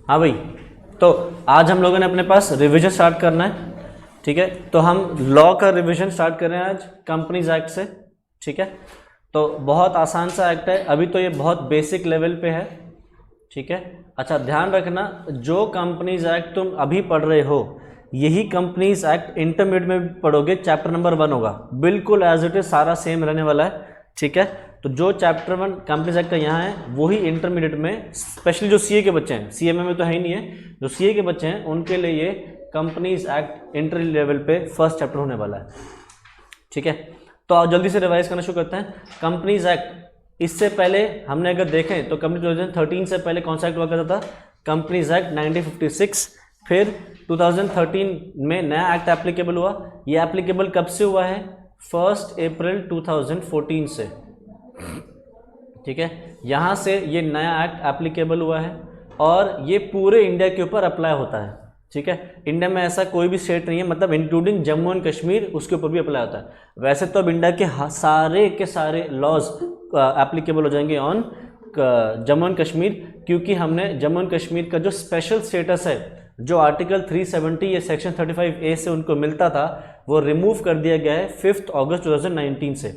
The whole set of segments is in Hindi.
हाँ भाई, तो आज हम लोगों ने अपने पास रिवीजन स्टार्ट करना है, ठीक है। तो हम लॉ का रिवीजन स्टार्ट कर रहे हैं आज कंपनीज एक्ट से, ठीक है। तो बहुत आसान सा एक्ट है, अभी तो ये बहुत बेसिक लेवल पे है, ठीक है। अच्छा ध्यान रखना, जो कंपनीज एक्ट तुम अभी पढ़ रहे हो यही कंपनीज एक्ट इंटरमीडिएट में भी पढ़ोगे, चैप्टर नंबर 1 होगा, बिल्कुल एज इट इज सारा सेम रहने वाला है, ठीक है। तो जो चैप्टर 1 कंपनीज एक्ट का यहाँ है वही इंटरमीडिएट में, स्पेशली जो सीए के बच्चे हैं, सीएमए में तो है ही नहीं है, जो सीए के बच्चे हैं उनके लिए ये कंपनीज एक्ट इंटर लेवल पे फर्स्ट चैप्टर होने वाला है, ठीक है। तो आप जल्दी से रिवाइज करना शुरू करते हैं। कंपनीज एक्ट इससे पहले हमने अगर देखें तो कंपनी 2013 से पहले कौन सा एक्ट हुआ करता था, कंपनीज एक्ट 1956। फिर 2013 में नया एक्ट एप्लीकेबल हुआ। ये एप्लीकेबल कब से हुआ है, 1 अप्रैल 2014 से, ठीक है। यहाँ से ये नया एक्ट एप्लीकेबल हुआ है और ये पूरे इंडिया के ऊपर अप्लाई होता है, ठीक है। इंडिया में ऐसा कोई भी स्टेट नहीं है, मतलब इंक्लूडिंग जम्मू एंड कश्मीर, उसके ऊपर भी अप्लाई होता है। वैसे तो अब इंडिया के सारे लॉज एप्लीकेबल हो जाएंगे ऑन जम्मू एंड कश्मीर, क्योंकि हमने जम्मू एंड कश्मीर का जो स्पेशल स्टेटस है, जो आर्टिकल 370 या सेक्शन 35A से उनको मिलता था, वो रिमूव कर दिया गया है 5 अगस्त 2019 से।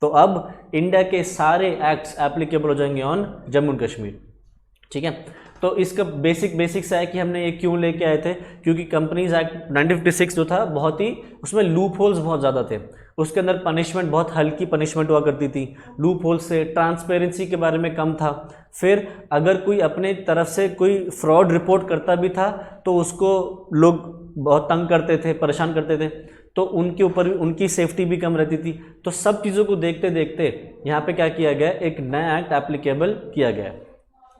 तो अब इंडिया के सारे एक्ट्स एप्लीकेबल हो जाएंगे ऑन जम्मू एंड कश्मीर, ठीक है। तो इसका बेसिक सा है कि हमने ये क्यों लेके आए थे, क्योंकि कंपनीज एक्ट 1956 जो था बहुत ही, उसमें लूप होल्स बहुत ज़्यादा थे, उसके अंदर पनिशमेंट बहुत हल्की पनिशमेंट हुआ करती थी, लूप होल्स से, ट्रांसपेरेंसी के बारे में कम था। फिर अगर कोई अपने तरफ से कोई फ्रॉड रिपोर्ट करता भी था तो उसको लोग बहुत तंग करते थे, परेशान करते थे, तो उनके ऊपर भी उनकी सेफ्टी भी कम रहती थी। तो सब चीज़ों को देखते देखते यहाँ पे क्या किया गया, एक नया एक्ट एप्लीकेबल किया गया,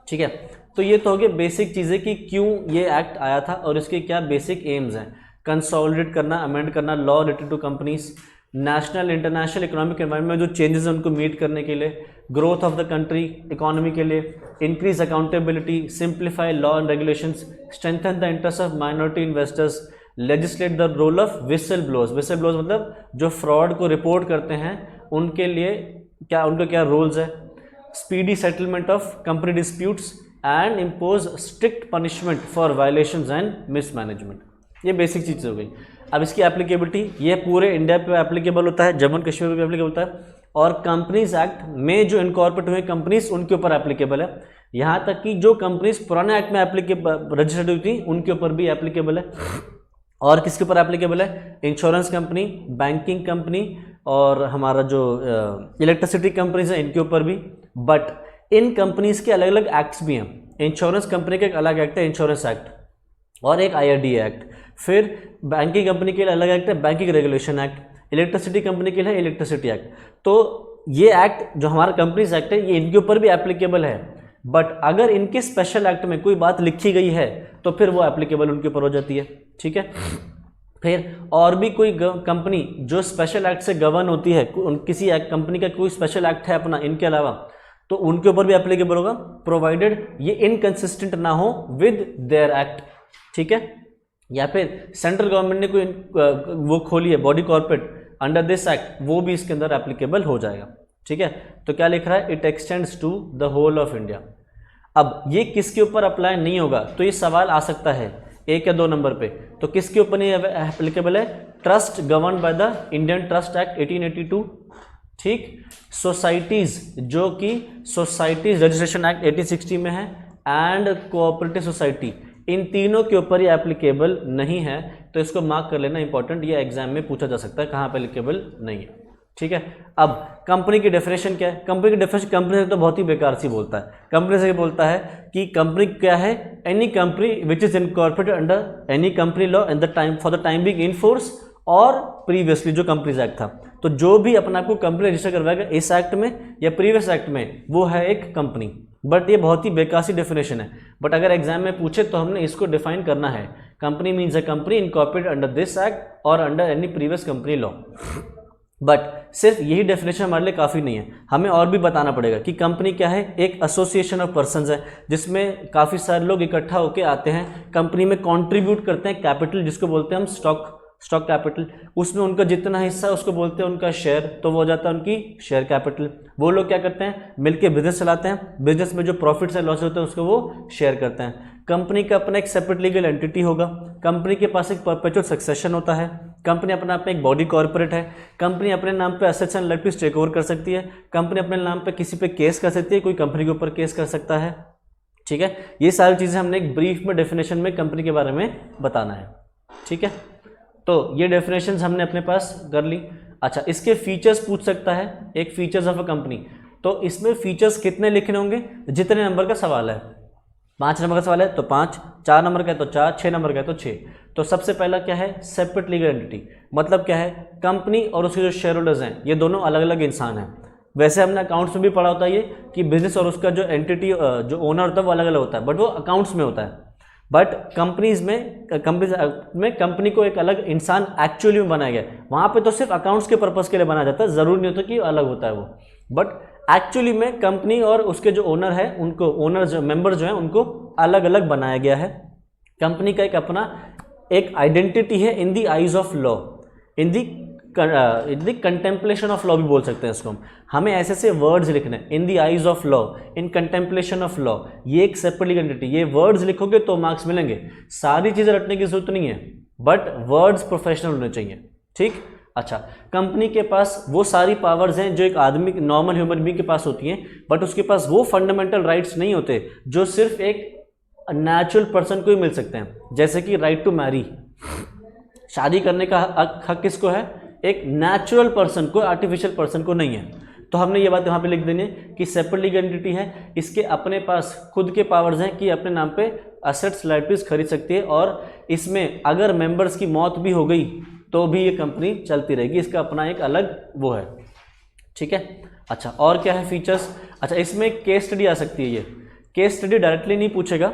ठीक है। तो ये तो हो गया बेसिक चीज़ें कि क्यों ये एक्ट आया था और इसके क्या बेसिक एम्स हैं। कंसोलिडेट करना, अमेंड करना law related to companies, national international economic environment में जो चेंजेस हैं उनको मीट करने के लिए, growth of the country economy के लिए, increase accountability, simplify law and regulations, strengthen the interest of minority investors, legislate the role of whistle blowers. Whistle blowers मतलब जो फ्रॉड को रिपोर्ट करते हैं उनके लिए क्या, उनके क्या रोल्स है, speedy settlement of company disputes and impose strict punishment for violations and mismanagement. ये बेसिक चीज़ हो गई। अब इसकी एप्लीकेबिलिटी, ये पूरे इंडिया पे एप्लीकेबल होता है, जम्मू एंड कश्मीर पे एप्लीकेबल होता है, और कंपनीज एक्ट में जो इनकॉर्पोरेट हुए कंपनीज उनके ऊपर एप्लीकेबल है। यहाँ तक कि जो कंपनीज पुराने एक्ट में एप्लीकेबल रजिस्टर्ड हुई थी उनके ऊपर भी एप्लीकेबल है। और किसके ऊपर एप्लीकेबल है, इंश्योरेंस कंपनी, बैंकिंग कंपनी और हमारा जो इलेक्ट्रिसिटी कंपनीज है इनके ऊपर भी। बट इन कंपनीज के अलग अलग एक्ट्स भी हैं। इंश्योरेंस कंपनी का एक अलग एक्ट है इंश्योरेंस एक्ट और एक IRDA एक्ट। फिर बैंकिंग कंपनी के लिए अलग एक्ट है banking regulation act, electricity company के लिए इलेक्ट्रिसिटी एक्ट। तो ये एक्ट जो हमारा कंपनीज एक्ट है ये इनके ऊपर भी एप्लीकेबल है, बट अगर इनके स्पेशल एक्ट में कोई बात लिखी गई है तो फिर वो एप्लीकेबल उनके ऊपर हो जाती है, ठीक है। फिर और भी कोई कंपनी जो स्पेशल एक्ट से गवर्न होती है, किसी कंपनी का कोई स्पेशल एक्ट है अपना इनके अलावा, तो उनके ऊपर भी एप्लीकेबल होगा, प्रोवाइडेड ये इनकंसिस्टेंट ना हो विद देयर एक्ट, ठीक है। या फिर सेंट्रल गवर्नमेंट ने कोई वो खोली है body corporate under this act, वो भी इसके अंदर एप्लीकेबल हो जाएगा, ठीक है। तो क्या लिख रहा है, it extends to the whole of India. अब ये किसके ऊपर अप्लाई नहीं होगा, तो ये सवाल आ सकता है 1 या 2 नंबर पे, तो किसके ऊपर नहीं एप्लीकेबल है, trust govern by the Indian trust act 1882, ठीक। सोसाइटीज जो कि सोसाइटीज रजिस्ट्रेशन एक्ट 1860 में है, एंड कोऑपरेटिव सोसाइटी, इन तीनों के ऊपर ये एप्लीकेबल नहीं है। तो इसको मार्क कर लेना इंपॉर्टेंट, ये एग्जाम में पूछा जा सकता है कहाँ पे एप्लीकेबल नहीं है, ठीक है। अब कंपनी की डेफिनेशन क्या है, कंपनी की डेफिनेशन कंपनी से तो बहुत ही बेकार सी बोलता है। कंपनी से बोलता है कि कंपनी क्या है, any company which is incorporated under any company law in the time for the time being in force और प्रीवियसली जो कंपनीज एक्ट था। तो जो भी अपना को कंपनी रजिस्टर करवाएगा इस एक्ट में या प्रीवियस एक्ट में, वो है एक कंपनी। बट ये बहुत ही बेकार सी डेफिनेशन है, बट अगर एग्जाम में पूछे तो हमने इसको डिफाइन करना है। Company means a company incorporated under this act और under any previous company law. But सिर्फ यही डेफिनेशन हमारे लिए काफ़ी नहीं है, हमें और भी बताना पड़ेगा कि कंपनी क्या है। एक एसोसिएशन ऑफ पर्संस है जिसमें काफ़ी सारे लोग इकट्ठा होकर आते हैं, कंपनी में कंट्रीब्यूट करते हैं कैपिटल, जिसको बोलते हैं हम स्टॉक स्टॉक कैपिटल, उसमें उनका जितना हिस्सा है उसको बोलते हैं उनका शेयर, तो वो हो जाता है उनकी शेयर कैपिटल। वो लोग क्या करते हैं, मिलके बिजनेस चलाते हैं, बिजनेस में जो प्रॉफिट्स या लॉस होते हैं उसको वो शेयर करते हैं। कंपनी का अपना एक सेपरेट लीगल एंटिटी होगा, कंपनी के पास एक परपेचुअल सक्सेशन होता है, कंपनी अपने आप में एक बॉडी कॉर्पोरेट है, कंपनी अपने नाम पे assets and liabilities take over कर सकती है, कंपनी अपने नाम पे किसी पे केस कर सकती है, कोई कंपनी के ऊपर केस कर सकता है। ठीक है, ये सारी चीज़ें हमने एक ब्रीफ में डेफिनेशन में कंपनी के बारे में बताना है। ठीक है, तो ये डेफिनेशंस हमने अपने पास कर ली। अच्छा, इसके फीचर्स पूछ सकता है, एक फीचर्स ऑफ अ कंपनी, तो इसमें फीचर्स कितने लिखने होंगे, जितने नंबर का सवाल है। 5 नंबर का सवाल है तो 5, 4 नंबर का है तो 4, 6 नंबर का है तो 6। तो सबसे पहला क्या है, सेपरेट लीगल एंटिटी, मतलब क्या है, कंपनी और उसके जो शेयर होल्डर्स हैं ये दोनों अलग अलग इंसान हैं। वैसे हमने अकाउंट्स में भी पढ़ा होता है ये कि बिजनेस और उसका जो एंटिटी जो ओनर होता है वो अलग अलग होता है, बट वो अकाउंट्स में होता है। बट कंपनीज में कंपनी को एक अलग इंसान एक्चुअली में बनाया गया है। वहाँ पे तो सिर्फ अकाउंट्स के पर्पज़ के लिए बनाया जाता है, ज़रूरी नहीं होता कि अलग होता है वो, बट एक्चुअली में कंपनी और उसके जो ओनर है उनको, ओनर जो मेंबर जो है उनको अलग अलग बनाया गया है। कंपनी का एक अपना एक आइडेंटिटी है in the eyes of law, in the contemplation of law भी बोल सकते हैं इसको हम। हमें ऐसे ऐसे वर्ड्स लिखने हैं, in the eyes of law, in contemplation of law, ये एक सेपरेट लीगल एंटिटी। ये वर्ड्स लिखोगे तो मार्क्स मिलेंगे, सारी चीज़ें रटने की जरूरत नहीं है, बट वर्ड्स प्रोफेशनल होने चाहिए। ठीक, अच्छा, कंपनी के पास वो सारी पावर्स हैं जो एक आदमी, नॉर्मल ह्यूमन बीइंग के पास होती हैं, बट उसके पास वो फंडामेंटल राइट्स नहीं होते जो सिर्फ एक नेचुरल पर्सन को ही मिल सकते हैं। जैसे कि राइट टू मैरी, शादी करने का हक किसको है, एक नेचुरल पर्सन को, आर्टिफिशियल पर्सन को नहीं है। तो हमने ये बात यहाँ पे लिख देनी है कि सेपरेट लीगल एंटिटी है, इसके अपने पास खुद के पावर्स हैं कि अपने नाम पे एसेट्स लायबिलिटीज खरीद सकती है, और इसमें अगर मेंबर्स की मौत भी हो गई तो भी ये कंपनी चलती रहेगी, इसका अपना एक अलग वो है। ठीक है, अच्छा, और क्या है फीचर्स। अच्छा, इसमें केस स्टडी आ सकती है। ये केस स्टडी डायरेक्टली नहीं पूछेगा,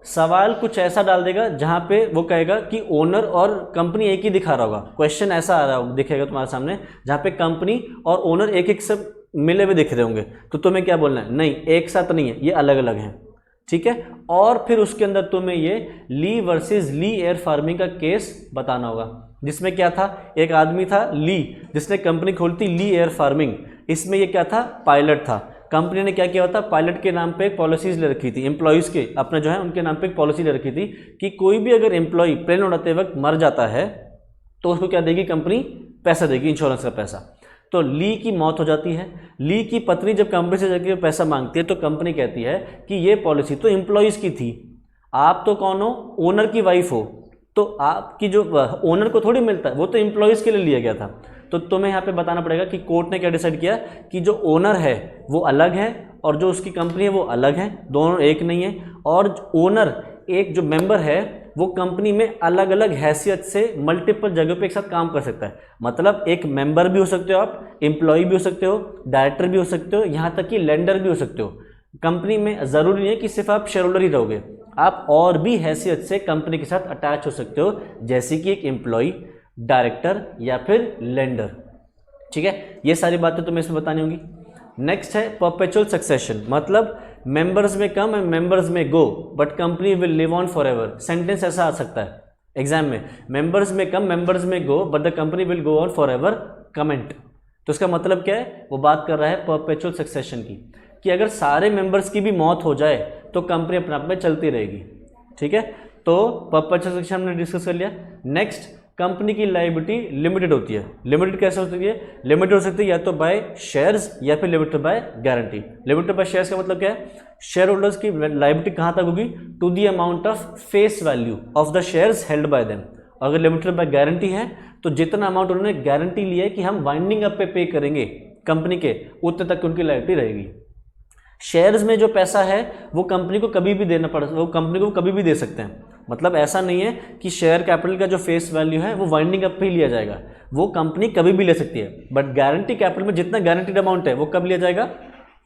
सवाल कुछ ऐसा डाल देगा जहाँ पे वो कहेगा कि ओनर और कंपनी एक ही दिखा रहा होगा, क्वेश्चन ऐसा आ रहा होगा, दिखेगा तुम्हारे सामने, जहाँ पे कंपनी और ओनर एक एक सब मिले हुए दिख रहे होंगे, तो तुम्हें क्या बोलना है, नहीं एक साथ नहीं है, ये अलग अलग हैं। ठीक है, और फिर उसके अंदर तुम्हें ये ली वर्सेस ली एयर फार्मिंग का केस बताना होगा, जिसमें क्या था, एक आदमी था ली जिसने कंपनी खोलती ली एयर फार्मिंग, इसमें ये क्या था, पायलट था। कंपनी ने क्या किया होता, पायलट के नाम पे एक पॉलिसीज ले रखी थी, एम्प्लॉयज़ के अपने जो है उनके नाम पे एक पॉलिसी ले रखी थी कि कोई भी अगर एम्प्लॉय प्लेन उड़ाते वक्त मर जाता है तो उसको क्या देगी कंपनी, पैसा देगी, इंश्योरेंस का पैसा। तो ली की मौत हो जाती है, ली की पत्नी जब कंपनी से जाके पैसा मांगती है तो कंपनी कहती है कि ये पॉलिसी तो एम्प्लॉयज़ की थी, आप तो कौन हो, ओनर की वाइफ हो, तो आपकी जो ओनर को थोड़ी मिलता है, वो तो एम्प्लॉयज़ के लिए लिया गया था। तो तुम्हें यहाँ पे बताना पड़ेगा कि कोर्ट ने क्या डिसाइड किया कि जो ओनर है वो अलग है और जो उसकी कंपनी है वो अलग है, दोनों एक नहीं है। और ओनर, एक जो मेंबर है वो कंपनी में अलग अलग हैसियत से मल्टीपल जगह पे एक साथ काम कर सकता है। मतलब एक मेंबर भी हो सकते हो आप, एम्प्लॉय भी हो सकते हो, डायरेक्टर भी हो सकते हो, यहाँ तक कि लेंडर भी हो सकते हो। कंपनी में ज़रूरी नहीं है कि सिर्फ आप शेयर होल्डर ही रहोगे, आप और भी हैसियत से कंपनी के साथ अटैच हो सकते हो, जैसे कि एक एम्प्लॉय, डायरेक्टर या फिर लेंडर। ठीक है, ये सारी बातें तुम्हें इसमें बतानी होंगी। नेक्स्ट है परपेचुअल सक्सेशन, मतलब मेंबर्स में कम एंड मेंबर्स में go but company will live on for ever. Sentence ऐसा आ सकता है एग्जाम में, मेंबर्स में कम मेंबर्स में go but the company will go on for ever comment. तो इसका मतलब क्या है, वो बात कर रहा है परपेचुअल सक्सेशन की, कि अगर सारे मेंबर्स की भी मौत हो जाए तो कंपनी अपने आप में चलती रहेगी। ठीक है, तो परपेचुअल सक्सेशन हमने डिस्कस कर लिया। नेक्स्ट, कंपनी की लायबिलिटी लिमिटेड होती है। लिमिटेड कैसे हो सकती है, लिमिटेड हो सकती है या तो बाय शेयर्स या फिर limited by guarantee. Limited by shares का मतलब क्या है, शेयर होल्डर्स की लायबिलिटी कहाँ तक होगी, to the amount of face value of the shares held by them. अगर लिमिटेड बाय गारंटी है तो जितना अमाउंट उन्होंने गारंटी लिया है कि हम वाइंडिंग अप पे करेंगे कंपनी के, उतने तक उनकी लायबिलिटी रहेगी। शेयर्स में जो पैसा है वो कंपनी को कभी भी देना पड़, वो कंपनी को कभी भी दे सकते हैं। मतलब ऐसा नहीं है कि शेयर कैपिटल का जो फेस वैल्यू है वो वाइंडिंग अप पे ही लिया जाएगा, वो कंपनी कभी भी ले सकती है। बट गारंटी कैपिटल में जितना गारंटीड अमाउंट है वो कब लिया जाएगा,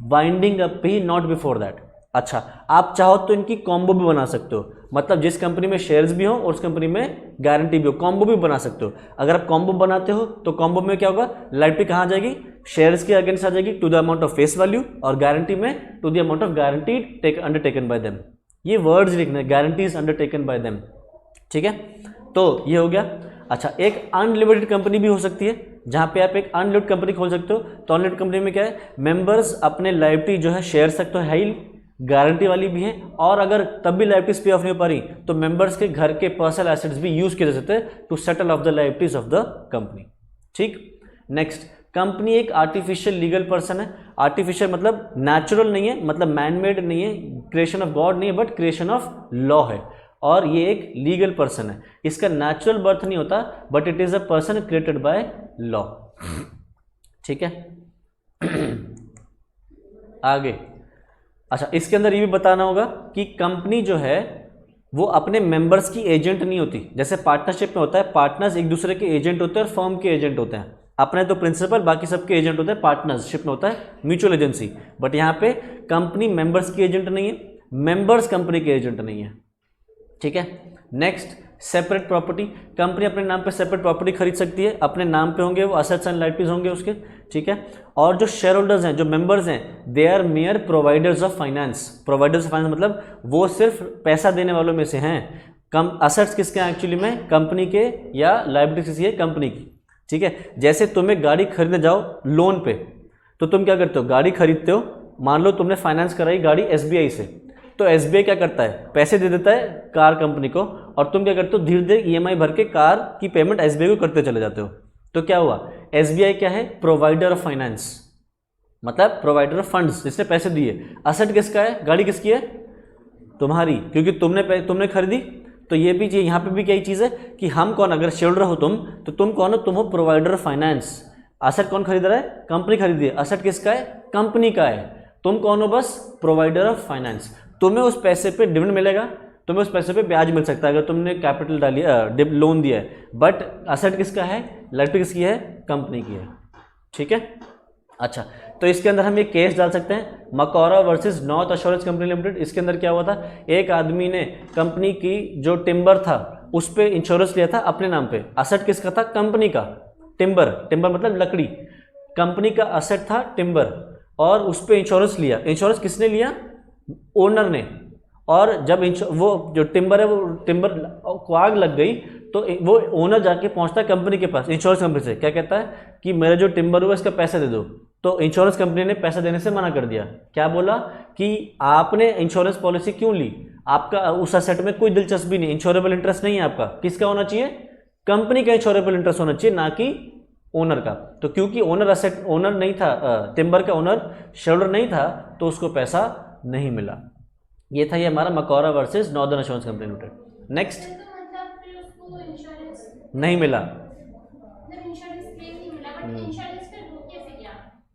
वाइंडिंग अप पे ही, नॉट बिफोर दैट। अच्छा, आप चाहो तो इनकी कॉम्बो भी बना सकते हो, मतलब जिस कंपनी में शेयर्स भी हो और उस कंपनी में गारंटी भी हो, कॉम्बो भी बना सकते हो। अगर आप कॉम्बो बनाते हो तो कॉम्बो में क्या होगा, लायबिलिटी कहाँ जाएगी, शेयर्स के अगेंस्ट आ जाएगी to the amount of face value, और गारंटी में to the amount of guaranteed undertaken by them. ये वर्ड्स लिखने, गारंटीज अंडरटेकन बाय देम। ठीक है, तो ये हो गया। अच्छा, एक अनलिमिटेड कंपनी भी हो सकती है, जहां पे आप एक अनलिमिटेड कंपनी खोल सकते हो। तो अनलिमिटेड कंपनी में क्या है, मेंबर्स अपने लायबिलिटी जो है शेयर सकते हो, हाई गारंटी वाली भी है, और अगर तब भी लायबिलिटीज पे ऑफ नहीं हो पा रही तो मेंबर्स के घर के पर्सनल एसेट्स भी यूज किए जा सकते हैं to settle off the liabilities of the company. ठीक। नेक्स्ट, कंपनी एक आर्टिफिशियल लीगल पर्सन है। आर्टिफिशियल मतलब नेचुरल नहीं है, मतलब मैनमेड नहीं है, क्रिएशन ऑफ गॉड नहीं है, बट क्रिएशन ऑफ लॉ है, और ये एक लीगल पर्सन है। इसका नेचुरल बर्थ नहीं होता, but it is a person created by law. ठीक है। आगे, अच्छा, इसके अंदर ये भी बताना होगा कि कंपनी जो है वो अपने मेंबर्स की एजेंट नहीं होती। जैसे पार्टनरशिप में होता है, पार्टनर्स एक दूसरे के एजेंट होते हैं और फर्म के एजेंट होते हैं। अपने तो प्रिंसिपल, बाकी सबके एजेंट होते हैं। पार्टनरशिप में होता है म्यूचुअल एजेंसी, बट यहाँ पे कंपनी मेंबर्स की एजेंट नहीं है, मेंबर्स कंपनी के एजेंट नहीं है। ठीक है। Next, separate property. कंपनी अपने नाम पे सेपरेट प्रॉपर्टी खरीद सकती है, अपने नाम पे होंगे वो असेट्स एंड लायबिलिटीज होंगे उसके। ठीक है। और जो शेयर होल्डर्स हैं, जो मेंबर्स हैं, they are mere providers of finance. Providers of finance मतलब वो सिर्फ पैसा देने वालों में से हैं। कम असेट्स किसके हैं एक्चुअली में, कंपनी के, या लायबिलिटीज किसी है, कंपनी की। ठीक है। जैसे तुम्हें गाड़ी खरीदने जाओ लोन पे, तो तुम क्या करते हो, गाड़ी खरीदते हो, मान लो तुमने फाइनेंस कराई गाड़ी एसबीआई से, तो एसबीआई क्या करता है, पैसे दे देता है कार कंपनी को, और तुम क्या करते हो, धीरे धीरे ईएमआई भर के कार की पेमेंट एसबीआई को करते चले जाते हो। तो क्या हुआ, एसबीआई क्या है, प्रोवाइडर ऑफ फाइनेंस, मतलब प्रोवाइडर ऑफ फंड्स, जिसने पैसे दिए। असेट किसका है, गाड़ी किसकी है, तुम्हारी, क्योंकि तुमने खरीदी। तो ये भी यहाँ पे भी क्या चीज़ है कि हम कौन, अगर शेयर होल्डर हो तुम, तो तुम कौन हो, तुम हो प्रोवाइडर ऑफ फाइनेंस। असेट कौन खरीद रहा है, कंपनी खरीद रही है, असेट किसका है, कंपनी का है। तुम कौन हो, बस प्रोवाइडर ऑफ फाइनेंस। तुम्हें उस पैसे पे डिविडेंड मिलेगा, तुम्हें उस पैसे पे ब्याज मिल सकता है अगर तुमने कैपिटल डाली, लोन दिया है, बट असेट किसका है, लायबिलिटी किसकी है, कंपनी की है। ठीक है। अच्छा, तो इसके अंदर हम ये केस डाल सकते हैं, Macaura versus North Assurance Company Limited. इसके अंदर क्या हुआ था, एक आदमी ने कंपनी की जो टिम्बर था उस पर इंश्योरेंस लिया था अपने नाम पे। असेट किसका था, कंपनी का। टिम्बर मतलब लकड़ी, कंपनी का असेट था टिम्बर, और उस पर इंश्योरेंस लिया। इंश्योरेंस किसने लिया, ओनर ने। और जब वो जो टिम्बर है, वो टिम्बर को आग लग गई, तो वो ओनर जाके पहुंचता है कंपनी के पास, इंश्योरेंस कंपनी से, क्या कहता है कि मेरा जो टिम्बर हुआ इसका पैसा दे दो। तो इंश्योरेंस कंपनी ने पैसा देने से मना कर दिया। क्या बोला कि आपने इंश्योरेंस पॉलिसी क्यों ली, आपका उस असेट में कोई दिलचस्पी नहीं, इंश्योरेबल इंटरेस्ट नहीं है आपका। किसका होना चाहिए, कंपनी का इंश्योरेबल इंटरेस्ट होना चाहिए, ना कि ओनर का। तो क्योंकि ओनर नहीं था, टिम्बर का ओनर शेयरहोल्डर नहीं था, तो उसको पैसा नहीं मिला। ये था ये हमारा Macaura versus Northern Assurance Company Limited. Next, नहीं मिला,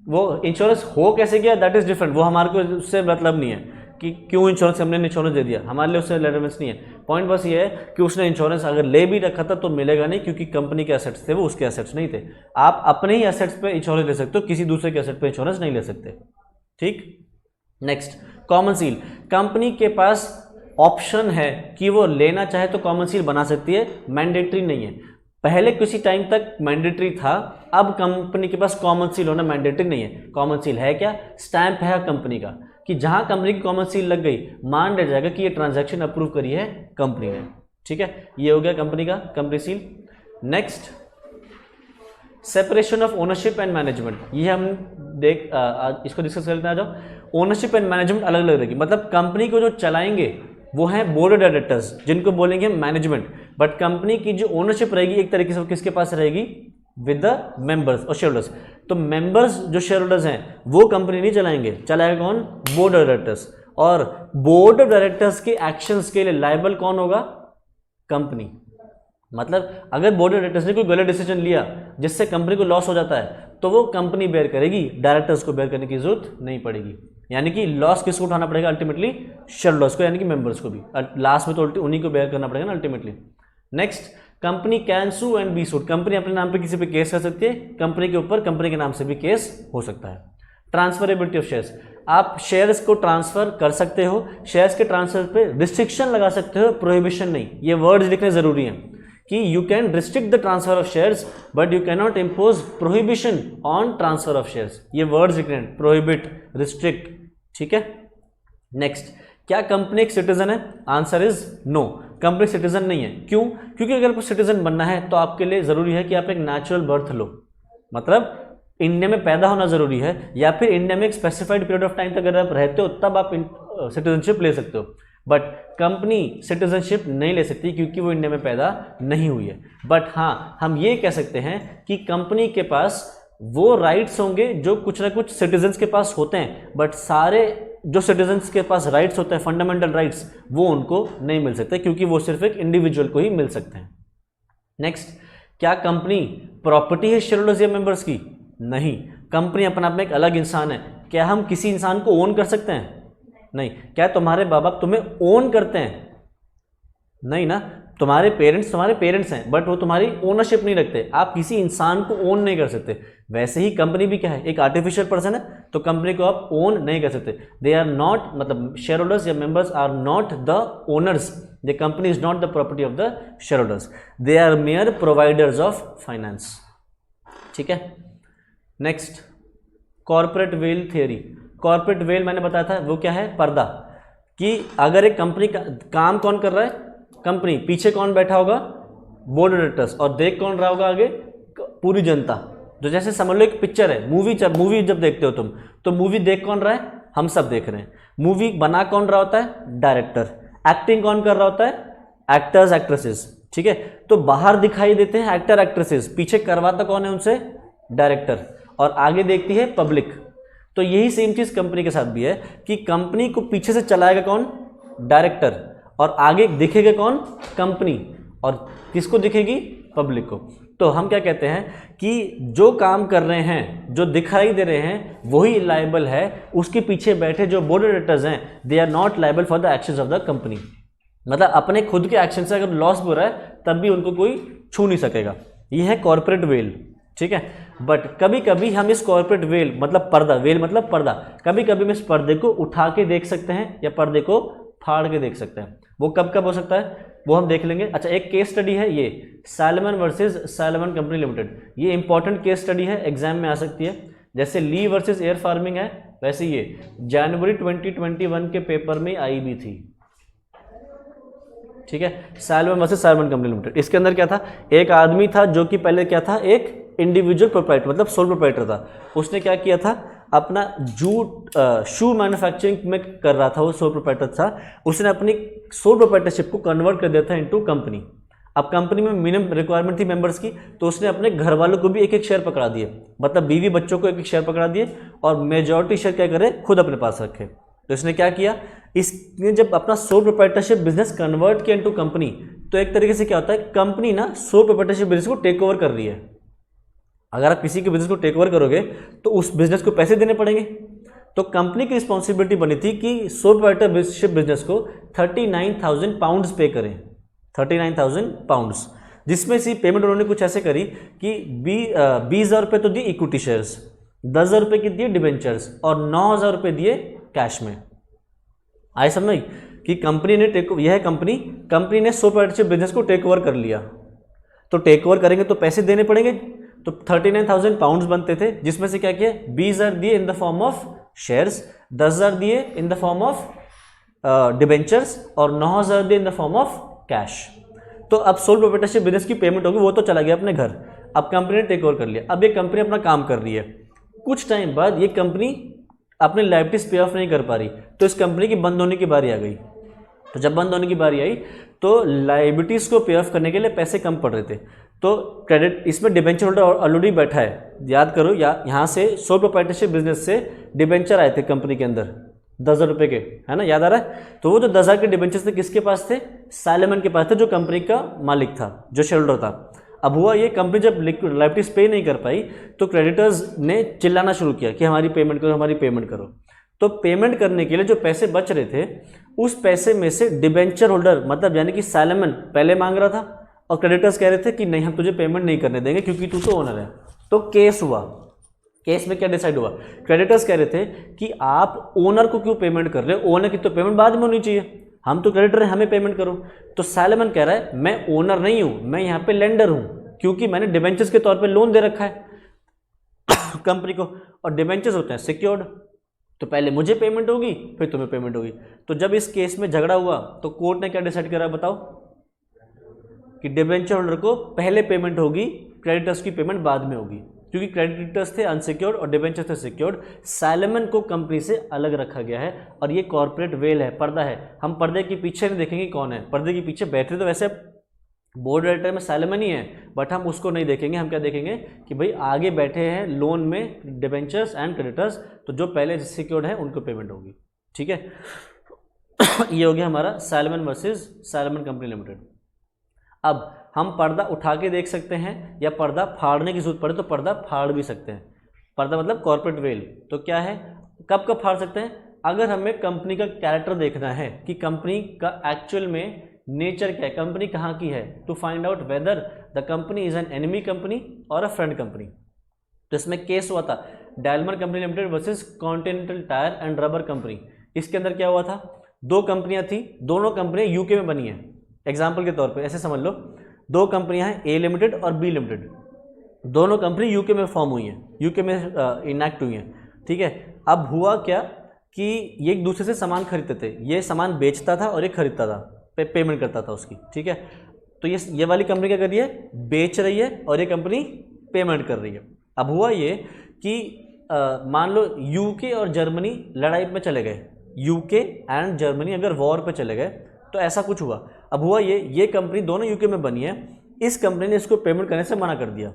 वो इंश्योरेंस हो कैसे गया, दैट इज डिफरेंट। वो हमारे को उससे मतलब नहीं है कि क्यों इंश्योरेंस कंपनी ने इंश्योरेंस दे दिया, हमारे लिए उससे रिलेवेंस नहीं है। पॉइंट बस ये है कि उसने इंश्योरेंस अगर ले भी रखा था तो मिलेगा नहीं, क्योंकि कंपनी के एसेट्स थे, वो उसके एसेट्स नहीं थे। आप अपने ही एसेट्स पे इंश्योरेंस ले सकते हो, किसी दूसरे के एसेट पे इंश्योरेंस नहीं ले सकते। ठीक। Next, common seal. कंपनी के पास ऑप्शन है कि वो लेना चाहे तो कॉमन सील बना सकती है, मैंडेटरी नहीं है। पहले किसी टाइम तक मैंडेटरी था, अब कंपनी के पास कॉमन सील होना मैंडेटरी नहीं है। कॉमन सील है क्या, स्टैंप है कंपनी का, कि जहां कंपनी की कॉमन सील लग गई, मान लिया जाएगा कि ये ट्रांजैक्शन अप्रूव करी है कंपनी ने। ठीक है, ये हो गया कंपनी का company seal. Next, separation of ownership and management. ये हम इसको डिस्कस करते हैं। आ जाओ। ओनरशिप एंड मैनेजमेंट अलग अलग रहेगी, मतलब कंपनी को जो चलाएंगे वो हैं बोर्ड ऑफ डायरेक्टर्स, जिनको बोलेंगे मैनेजमेंट, बट कंपनी की जो ओनरशिप रहेगी एक तरीके से किसके पास रहेगी, विद द मेंबर्स और शेयर होल्डर्स। तो मेंबर्स जो शेयर होल्डर्स हैं वो कंपनी नहीं चलाएंगे, चलाएगा कौन, बोर्ड ऑफ डायरेक्टर्स। और बोर्ड ऑफ डायरेक्टर्स के एक्शंस के लिए लायबल कौन होगा, कंपनी। मतलब अगर बोर्ड ऑफ डायरेक्टर्स ने कोई गलत डिसीजन लिया जिससे कंपनी को लॉस हो जाता है, तो वो कंपनी बेयर करेगी, डायरेक्टर्स को बेयर करने की जरूरत नहीं पड़ेगी। यानी कि लॉस किसको उठाना पड़ेगा, अल्टीमेटली शेयर होल्डर्स को, यानी कि मेंबर्स को भी। लास्ट में तो उन्हीं को बेयर करना पड़ेगा ना ultimately. Next, company can sue and be sued. Company अपने नाम पे किसी पे केस कर सकती है, कंपनी के ऊपर कंपनी के नाम से भी केस हो सकता है। Transferability of shares. आप शेयर्स को ट्रांसफर कर सकते हो, शेयर्स के ट्रांसफर पे रिस्ट्रिक्शन लगा सकते हो, प्रोहिबिशन नहीं। ये वर्ड्स लिखने जरूरी हैं कि you can restrict the transfer of shares but you can not impose prohibition on transfer of shares. ये वर्ड्स लिखने, प्रोहिबिट, रिस्ट्रिक्ट। ठीक है। नेक्स्ट, क्या कंपनी एक सिटीजन है, answer is no. Company citizen नहीं है। क्यों? क्योंकि अगर आपको सिटीजन बनना है तो आपके लिए ज़रूरी है कि आप एक नेचुरल बर्थ लो, मतलब इंडिया में पैदा होना ज़रूरी है, या फिर इंडिया में एक स्पेसिफाइड पीरियड ऑफ टाइम तक अगर आप रहते हो तब आप सिटीजनशिप ले सकते हो। बट कंपनी सिटीजनशिप नहीं ले सकती क्योंकि वो इंडिया में पैदा नहीं हुई है। बट हाँ, हम ये कह सकते हैं कि कंपनी के पास वो राइट्स होंगे जो कुछ ना कुछ सिटीजन्स के पास होते हैं, बट सारे जो सिटीजन्स के पास राइट्स होते हैं, फंडामेंटल राइट्स, वो उनको नहीं मिल सकते क्योंकि वो सिर्फ एक इंडिविजुअल को ही मिल सकते हैं। नेक्स्ट, क्या कंपनी प्रॉपर्टी है शेयरहोल्डर्स या मेंबर्स की? नहीं, कंपनी अपने आप में एक अलग इंसान है। क्या हम किसी इंसान को ओन कर सकते हैं? नहीं। क्या तुम्हारे बाप तुम्हें ओन करते हैं? नहीं ना। तुम्हारे पेरेंट्स हैं, बट वो तुम्हारी ओनरशिप नहीं रखते। आप किसी इंसान को ओन नहीं कर सकते। वैसे ही कंपनी भी क्या है, एक आर्टिफिशियल पर्सन है, तो कंपनी को आप ओन नहीं कर सकते। दे आर नॉट, मतलब शेयर होल्डर्स या members are not the owners, the company is not the property of the share holders, they are mere providers of finance. ठीक है। Next, corporate veil theory. Corporate veil मैंने बताया था वो क्या है, पर्दा, कि अगर एक कंपनी का काम कौन कर रहा है, कंपनी, पीछे कौन बैठा होगा, बोर्ड ऑफ डायरेक्टर्स, और देख कौन रहा होगा आगे, पूरी जनता। तो जैसे समझ लो एक पिक्चर है, मूवी जब देखते हो तुम, तो मूवी देख कौन रहा है, हम सब देख रहे हैं। मूवी बना कौन रहा होता है, डायरेक्टर। एक्टिंग कौन कर रहा होता है, एक्टर्स एक्ट्रेसेस। ठीक है, तो बाहर दिखाई देते हैं एक्टर एक्ट्रेसेस, पीछे करवाता कौन है उनसे, डायरेक्टर, और आगे देखती है पब्लिक। तो यही सेम चीज कंपनी के साथ भी है कि कंपनी को पीछे से चलाएगा कौन, डायरेक्टर, और आगे दिखेगा कौन, कंपनी, और किसको दिखेगी, पब्लिक को। तो हम क्या कहते हैं कि जो काम कर रहे हैं, जो दिखाई दे रहे हैं, वही लायबल है। उसके पीछे बैठे जो बोर्ड ऑफ डायरेक्टर्स हैं, they are not liable for the actions of the company. मतलब अपने खुद के एक्शन से अगर लॉस हो रहा है तब भी उनको कोई छू नहीं सकेगा। ये है कॉर्पोरेट वेल। ठीक है, बट कभी कभी हम इस कॉर्पोरेट वेल, मतलब पर्दा, वेल मतलब पर्दा, कभी कभी हम इस पर्दे को उठा के देख सकते हैं या पर्दे को फाड़ के देख सकते हैं। वो कब कब हो सकता है वो हम देख लेंगे। अच्छा, एक केस स्टडी है ये, salmon versus salmon company limited. ये इंपॉर्टेंट केस स्टडी है, एग्जाम में आ सकती है। जैसे ली वर्सेस एयर फार्मिंग है, वैसे ये जनवरी 2021 के पेपर में आई भी थी। ठीक है, salmon versus salmon company Limited. इसके अंदर क्या था, एक आदमी था जो कि पहले क्या था, एक इंडिविजुअल प्रोप्राइटर, मतलब सोल प्रोप्राइटर था। उसने क्या किया था, अपना शू मैन्युफैक्चरिंग में कर रहा था, वो सोल प्रोप्राइटर था। उसने अपनी सोल प्रोप्राइटरशिप को कन्वर्ट कर दिया था इनटू कंपनी। अब कंपनी में मिनिमम रिक्वायरमेंट थी मेंबर्स की, तो उसने अपने घर वालों को भी एक एक शेयर पकड़ा दिए, मतलब बीवी बच्चों को एक एक शेयर पकड़ा दिए, और मेजॉरिटी शेयर क्या करे, खुद अपने पास रखे। तो इसने क्या किया, इसने जब अपना सोल प्रोप्राइटरशिप बिजनेस कन्वर्ट किया इनटू कंपनी, तो एक तरीके से क्या होता है, कंपनी ना सोल प्रोप्राइटरशिप बिजनेस को टेक ओवर कर रही है। अगर आप किसी के बिजनेस को टेक ओवर करोगे तो उस बिजनेस को पैसे देने पड़ेंगे। तो कंपनी की रिस्पॉन्सिबिलिटी बनी थी कि सोल प्रोप्राइटरशिप बिजनेस को 39,000 पाउंड्स पे करें, 39,000 पाउंड्स, जिसमें से पेमेंट उन्होंने कुछ ऐसे करी कि 20,000 रुपये तो दिए इक्विटी शेयर्स, 10,000 रुपये की दिए डिबेंचर्स, और 9,000 रुपये दिए कैश में। आए समझ कि कंपनी ने यह कंपनी ने सोल प्रोप्राइटरशिप बिजनेस को टेक ओवर कर लिया। तो टेक ओवर करेंगे तो पैसे देने पड़ेंगे, तो 39,000 पाउंड्स बनते थे, जिसमें से क्या किया, 20,000 दिए इन द फॉर्म ऑफ शेयर्स, 10,000 दिए इन द फॉर्म ऑफ डिबेंचर्स, और 9,000 दिए इन द फॉर्म ऑफ कैश। तो अब सोल प्रोप्राइटरशिप बिजनेस की पेमेंट होगी, वो तो चला गया अपने घर। अब कंपनी ने टेक ओवर कर लिया, अब ये कंपनी अपना काम कर रही है। कुछ टाइम बाद ये कंपनी अपनी लायबिलिटीज पे ऑफ नहीं कर पा रही, तो इस कंपनी की बंद होने की बारी आ गई। तो जब बंद होने की बारी आई तो लायबिलिटीज को पे ऑफ करने के लिए पैसे कम पड़ रहे थे। तो क्रेडिट, इसमें डिबेंचर होल्डर ऑलरेडी बैठा है, याद करो, यहाँ से सोल प्रोप्राइटरशिप बिजनेस से डिबेंचर आए थे कंपनी के अंदर 10,000 रुपये के, है ना, याद आ रहा है। तो वो जो 10,000 के डिबेंचर्स थे किसके पास थे, सैलमन के पास थे, जो कंपनी का मालिक था, जो शेयर होल्डर था। अब हुआ ये, कंपनी जब लायबिलिटीज पे नहीं कर पाई तो क्रेडिटर्स ने चिल्लाना शुरू किया कि हमारी पेमेंट करो, हमारी पेमेंट करो। तो पेमेंट करने के लिए जो पैसे बच रहे थे, उस पैसे में से डिबेंचर होल्डर, मतलब यानी कि सैलमन पहले मांग रहा था, और क्रेडिटर्स कह रहे थे कि नहीं, हम तुझे पेमेंट नहीं करने देंगे क्योंकि तू तो ओनर है। तो केस हुआ, केस में क्या डिसाइड हुआ, क्रेडिटर्स कह रहे थे कि आप ओनर को क्यों पेमेंट कर रहे हो, ओनर की तो पेमेंट बाद में होनी चाहिए, हम तो क्रेडिटर हैं, हमें पेमेंट करो। तो सैलमन कह रहा है मैं ओनर नहीं हूं, मैं यहाँ पे लेंडर हूं, क्योंकि मैंने डिबेंचर्स के तौर पे लोन दे रखा है कंपनी को, और डिबेंचर्स होते हैं सिक्योर्ड, तो पहले मुझे पेमेंट होगी फिर तुम्हें पेमेंट होगी। तो जब इस केस में झगड़ा हुआ तो कोर्ट ने क्या डिसाइड करा बताओ, कि डिबेंचर होल्डर को पहले पेमेंट होगी, क्रेडिटर्स की पेमेंट बाद में होगी, क्योंकि क्रेडिटर्स थे अनसिक्योर्ड और डिबेंचर थे सिक्योर्ड। सैलमन को कंपनी से अलग रखा गया है और ये कॉर्पोरेट वेल है, पर्दा है। हम पर्दे के पीछे नहीं देखेंगे कौन है, पर्दे के पीछे बैठे तो वैसे बोर्ड डायरेक्टर में सैलमन ही है, बट हम उसको नहीं देखेंगे। हम क्या देखेंगे कि भाई आगे बैठे हैं लोन में डिबेंचर्स एंड क्रेडिटर्स, तो जो पहले सिक्योर्ड है उनको पेमेंट होगी। ठीक है, ये हो गया हमारा salmon versus salmon company limited. अब हम पर्दा उठा के देख सकते हैं या पर्दा फाड़ने की जरूरत पड़े तो पर्दा फाड़ भी सकते हैं। पर्दा मतलब कॉर्पोरेट वेल। तो क्या है, कब कब फाड़ सकते हैं? अगर हमें कंपनी का कैरेक्टर देखना है कि कंपनी का एक्चुअल में नेचर क्या है, कंपनी कहाँ की है, to find out whether the company is an enemy company और अ फ्रेंड कंपनी। तो इसमें केस हुआ था diamond company limited versus continental tyre and rubber company. इसके अंदर क्या हुआ था, दो कंपनियां थी, दोनों कंपनियां यूके में बनी हैं। एग्जाम्पल के तौर पे ऐसे समझ लो, दो कंपनियां हैं ए लिमिटेड और बी लिमिटेड, दोनों कंपनी यूके में फॉर्म हुई हैं, यूके में इनैक्ट हुई हैं। ठीक है, अब हुआ क्या कि ये एक दूसरे से सामान खरीदते थे, ये सामान बेचता था और ये खरीदता था, पेमेंट करता था उसकी। ठीक है, तो ये वाली कंपनी क्या कर रही है, बेच रही है और ये कंपनी पेमेंट कर रही है। अब हुआ ये कि मान लो यूके और जर्मनी लड़ाई में चले गए, यूके एंड जर्मनी अगर वॉर पे चले गए तो ऐसा कुछ हुआ। अब हुआ ये कंपनी दोनों यूके में बनी है, इस कंपनी ने इसको पेमेंट करने से मना कर दिया।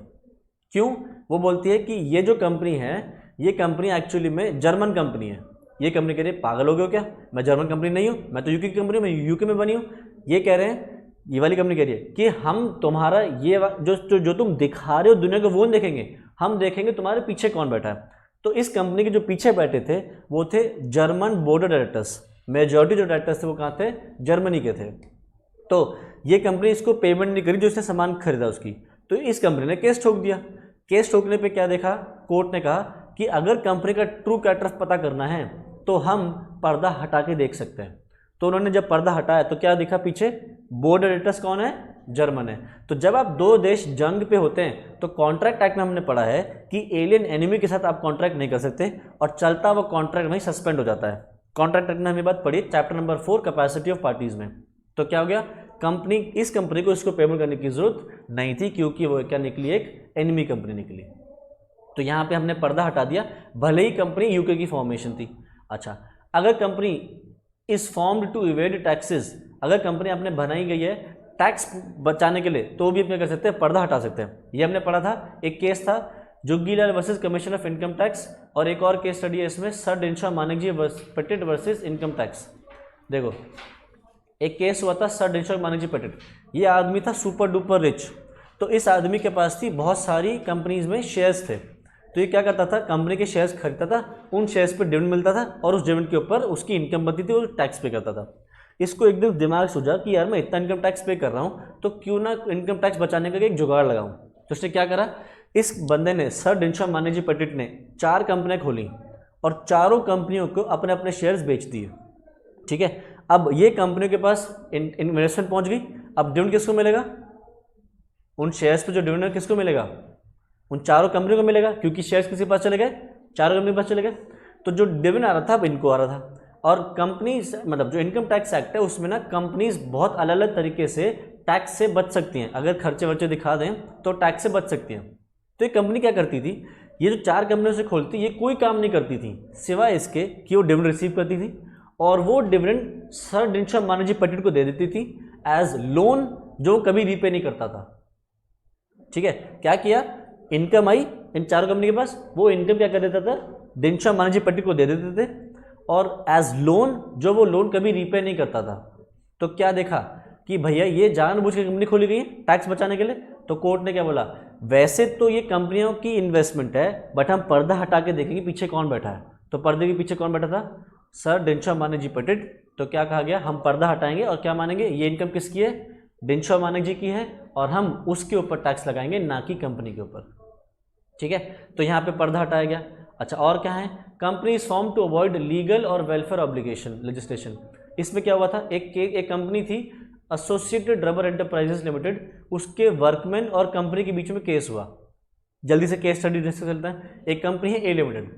क्यों? वो बोलती है कि ये जो कंपनी है, ये कंपनी एक्चुअली में जर्मन कंपनी है। ये कंपनी कह रही है पागल हो गए हो क्या, मैं जर्मन कंपनी नहीं हूँ, मैं तो यूके की कंपनी हूँ, मैं यूके में बनी हूँ। ये कह रहे हैं, ये वाली कंपनी कह रही है कि हम तुम्हारा ये जो तुम दिखा रहे हो दुनिया को वो नहीं देखेंगे, हम देखेंगे तुम्हारे पीछे कौन बैठा है। तो इस कंपनी के जो पीछे बैठे थे वो थे German board of directors. Majority जो डायरेक्टर्स थे वो कहाँ थे, जर्मनी के थे। तो ये कंपनी इसको पेमेंट नहीं करी जो इसने सामान खरीदा उसकी, तो इस कंपनी ने केस ठोक दिया। केस ठोकने पे क्या देखा, कोर्ट ने कहा कि अगर कंपनी का ट्रू कैरेक्टर पता करना है तो हम पर्दा हटा के देख सकते हैं। तो उन्होंने जब पर्दा हटाया तो क्या दिखा, पीछे बोर्ड ऑफ डायरेक्टर्स कौन है, जर्मन है। तो जब आप दो देश जंग पे होते हैं तो कॉन्ट्रैक्ट एक्ट में हमने पढ़ा है कि एलियन एनिमी के साथ आप कॉन्ट्रैक्ट नहीं कर सकते और चलता वो कॉन्ट्रैक्ट वहीं सस्पेंड हो जाता है। कॉन्ट्रैक्ट एक्ट में हमने बात पढ़ी chapter number 4 capacity of parties में। तो क्या हो गया, इस कंपनी को इसको पेमेंट करने की जरूरत नहीं थी क्योंकि वो क्या निकली, एक एनिमी कंपनी निकली। तो यहाँ पे हमने पर्दा हटा दिया, भले ही कंपनी यूके की फॉर्मेशन थी। अच्छा, अगर company is formed to evade taxes, अगर कंपनी आपने बनाई गई है टैक्स बचाने के लिए, तो भी अपने कर सकते हैं, पर्दा हटा सकते हैं। ये हमने पढ़ा था, एक केस था Juggilal versus commission of income tax, और एक और केस स्टडी है इसमें sir Dinshaw Maneckji Petit versus income tax. देखो एक केस हुआ था सर डिनशॉ मानेकजी पेटेट, ये आदमी था सुपर डुपर रिच। तो इस आदमी के पास थी बहुत सारी कंपनीज में शेयर्स थे, तो ये क्या करता था, कंपनी के शेयर्स खरीदता था, उन शेयर्स पे डिविडेंड मिलता था और उस डिविडेंड के ऊपर उसकी इनकम बनती थी, वो टैक्स पे करता था। इसको एक दिन दिमाग सूझा कि यार मैं इतना इनकम टैक्स पे कर रहा हूँ तो क्यों ना इनकम टैक्स बचाने का एक जुगाड़ लगाऊं। तो उसने क्या करा, इस बंदे ने, सर डिनशॉ मानेकजी पेटेट ने 4 कंपनियां खोली और चारों कंपनियों को अपने अपने शेयर्स बेच दिए। ठीक है, अब ये कंपनियों के पास इन्वेस्टमेंट पहुंच गई, अब डिविडेंड किसको मिलेगा, उन शेयर्स पे जो डिविडेंड किसको मिलेगा, उन चारों कंपनियों को मिलेगा, क्योंकि शेयर्स किसी के पास चले गए, चारों कंपनी के पास चले गए। तो जो डिविडेंड आ रहा था अब इनको आ रहा था। और कंपनीज मतलब जो इनकम टैक्स एक्ट है उसमें ना कंपनीज बहुत अलग अलग तरीके से टैक्स से बच सकती हैं, अगर खर्चे वर्चे दिखा दें तो टैक्स से बच सकती हैं। तो ये कंपनी क्या करती थी, ये जो 4 कंपनियों से खोलती, ये कोई काम नहीं करती थी सिवाय इसके कि वो डिविडेंड रिसीव करती थी और वो डिविडेंड सर डिनशॉ मानेकजी पेटेट को दे देती थी एज लोन, जो कभी रीपे नहीं करता था। ठीक है, क्या किया, इनकम आई इन 4 कंपनी के पास, वो इनकम क्या कर देता था, डिनशॉ मानेकजी पेटेट को दे देते थे और एज लोन, जो वो लोन कभी रीपे नहीं करता था। तो क्या देखा कि भैया ये जानबूझ के कंपनी खोली गई है टैक्स बचाने के लिए। तो कोर्ट ने क्या बोला, वैसे तो ये कंपनियों की इन्वेस्टमेंट है बट हम पर्दा हटा के देखेंगे पीछे कौन बैठा है। तो पर्दे के पीछे कौन बैठा था, सर डिनशॉ मानेकजी पेटेट। तो क्या कहा गया, हम पर्दा हटाएंगे और क्या मानेंगे, ये इनकम किसकी है, डिनशॉ मानेकजी की है, और हम उसके ऊपर टैक्स लगाएंगे ना कि कंपनी के ऊपर। ठीक है, तो यहाँ पे पर्दा हटाया गया। अच्छा, और क्या है, company is form to avoid legal और वेलफेयर ऑब्लिगेशन लेजिस्लेशन। इसमें क्या हुआ था, एक कंपनी थी एसोसिएटेड रबर एंटरप्राइजेस लिमिटेड, उसके वर्कमैन और कंपनी के बीच में केस हुआ। जल्दी से केस स्टडी डिस्कस चलता है। एक कंपनी है ए लिमिटेड,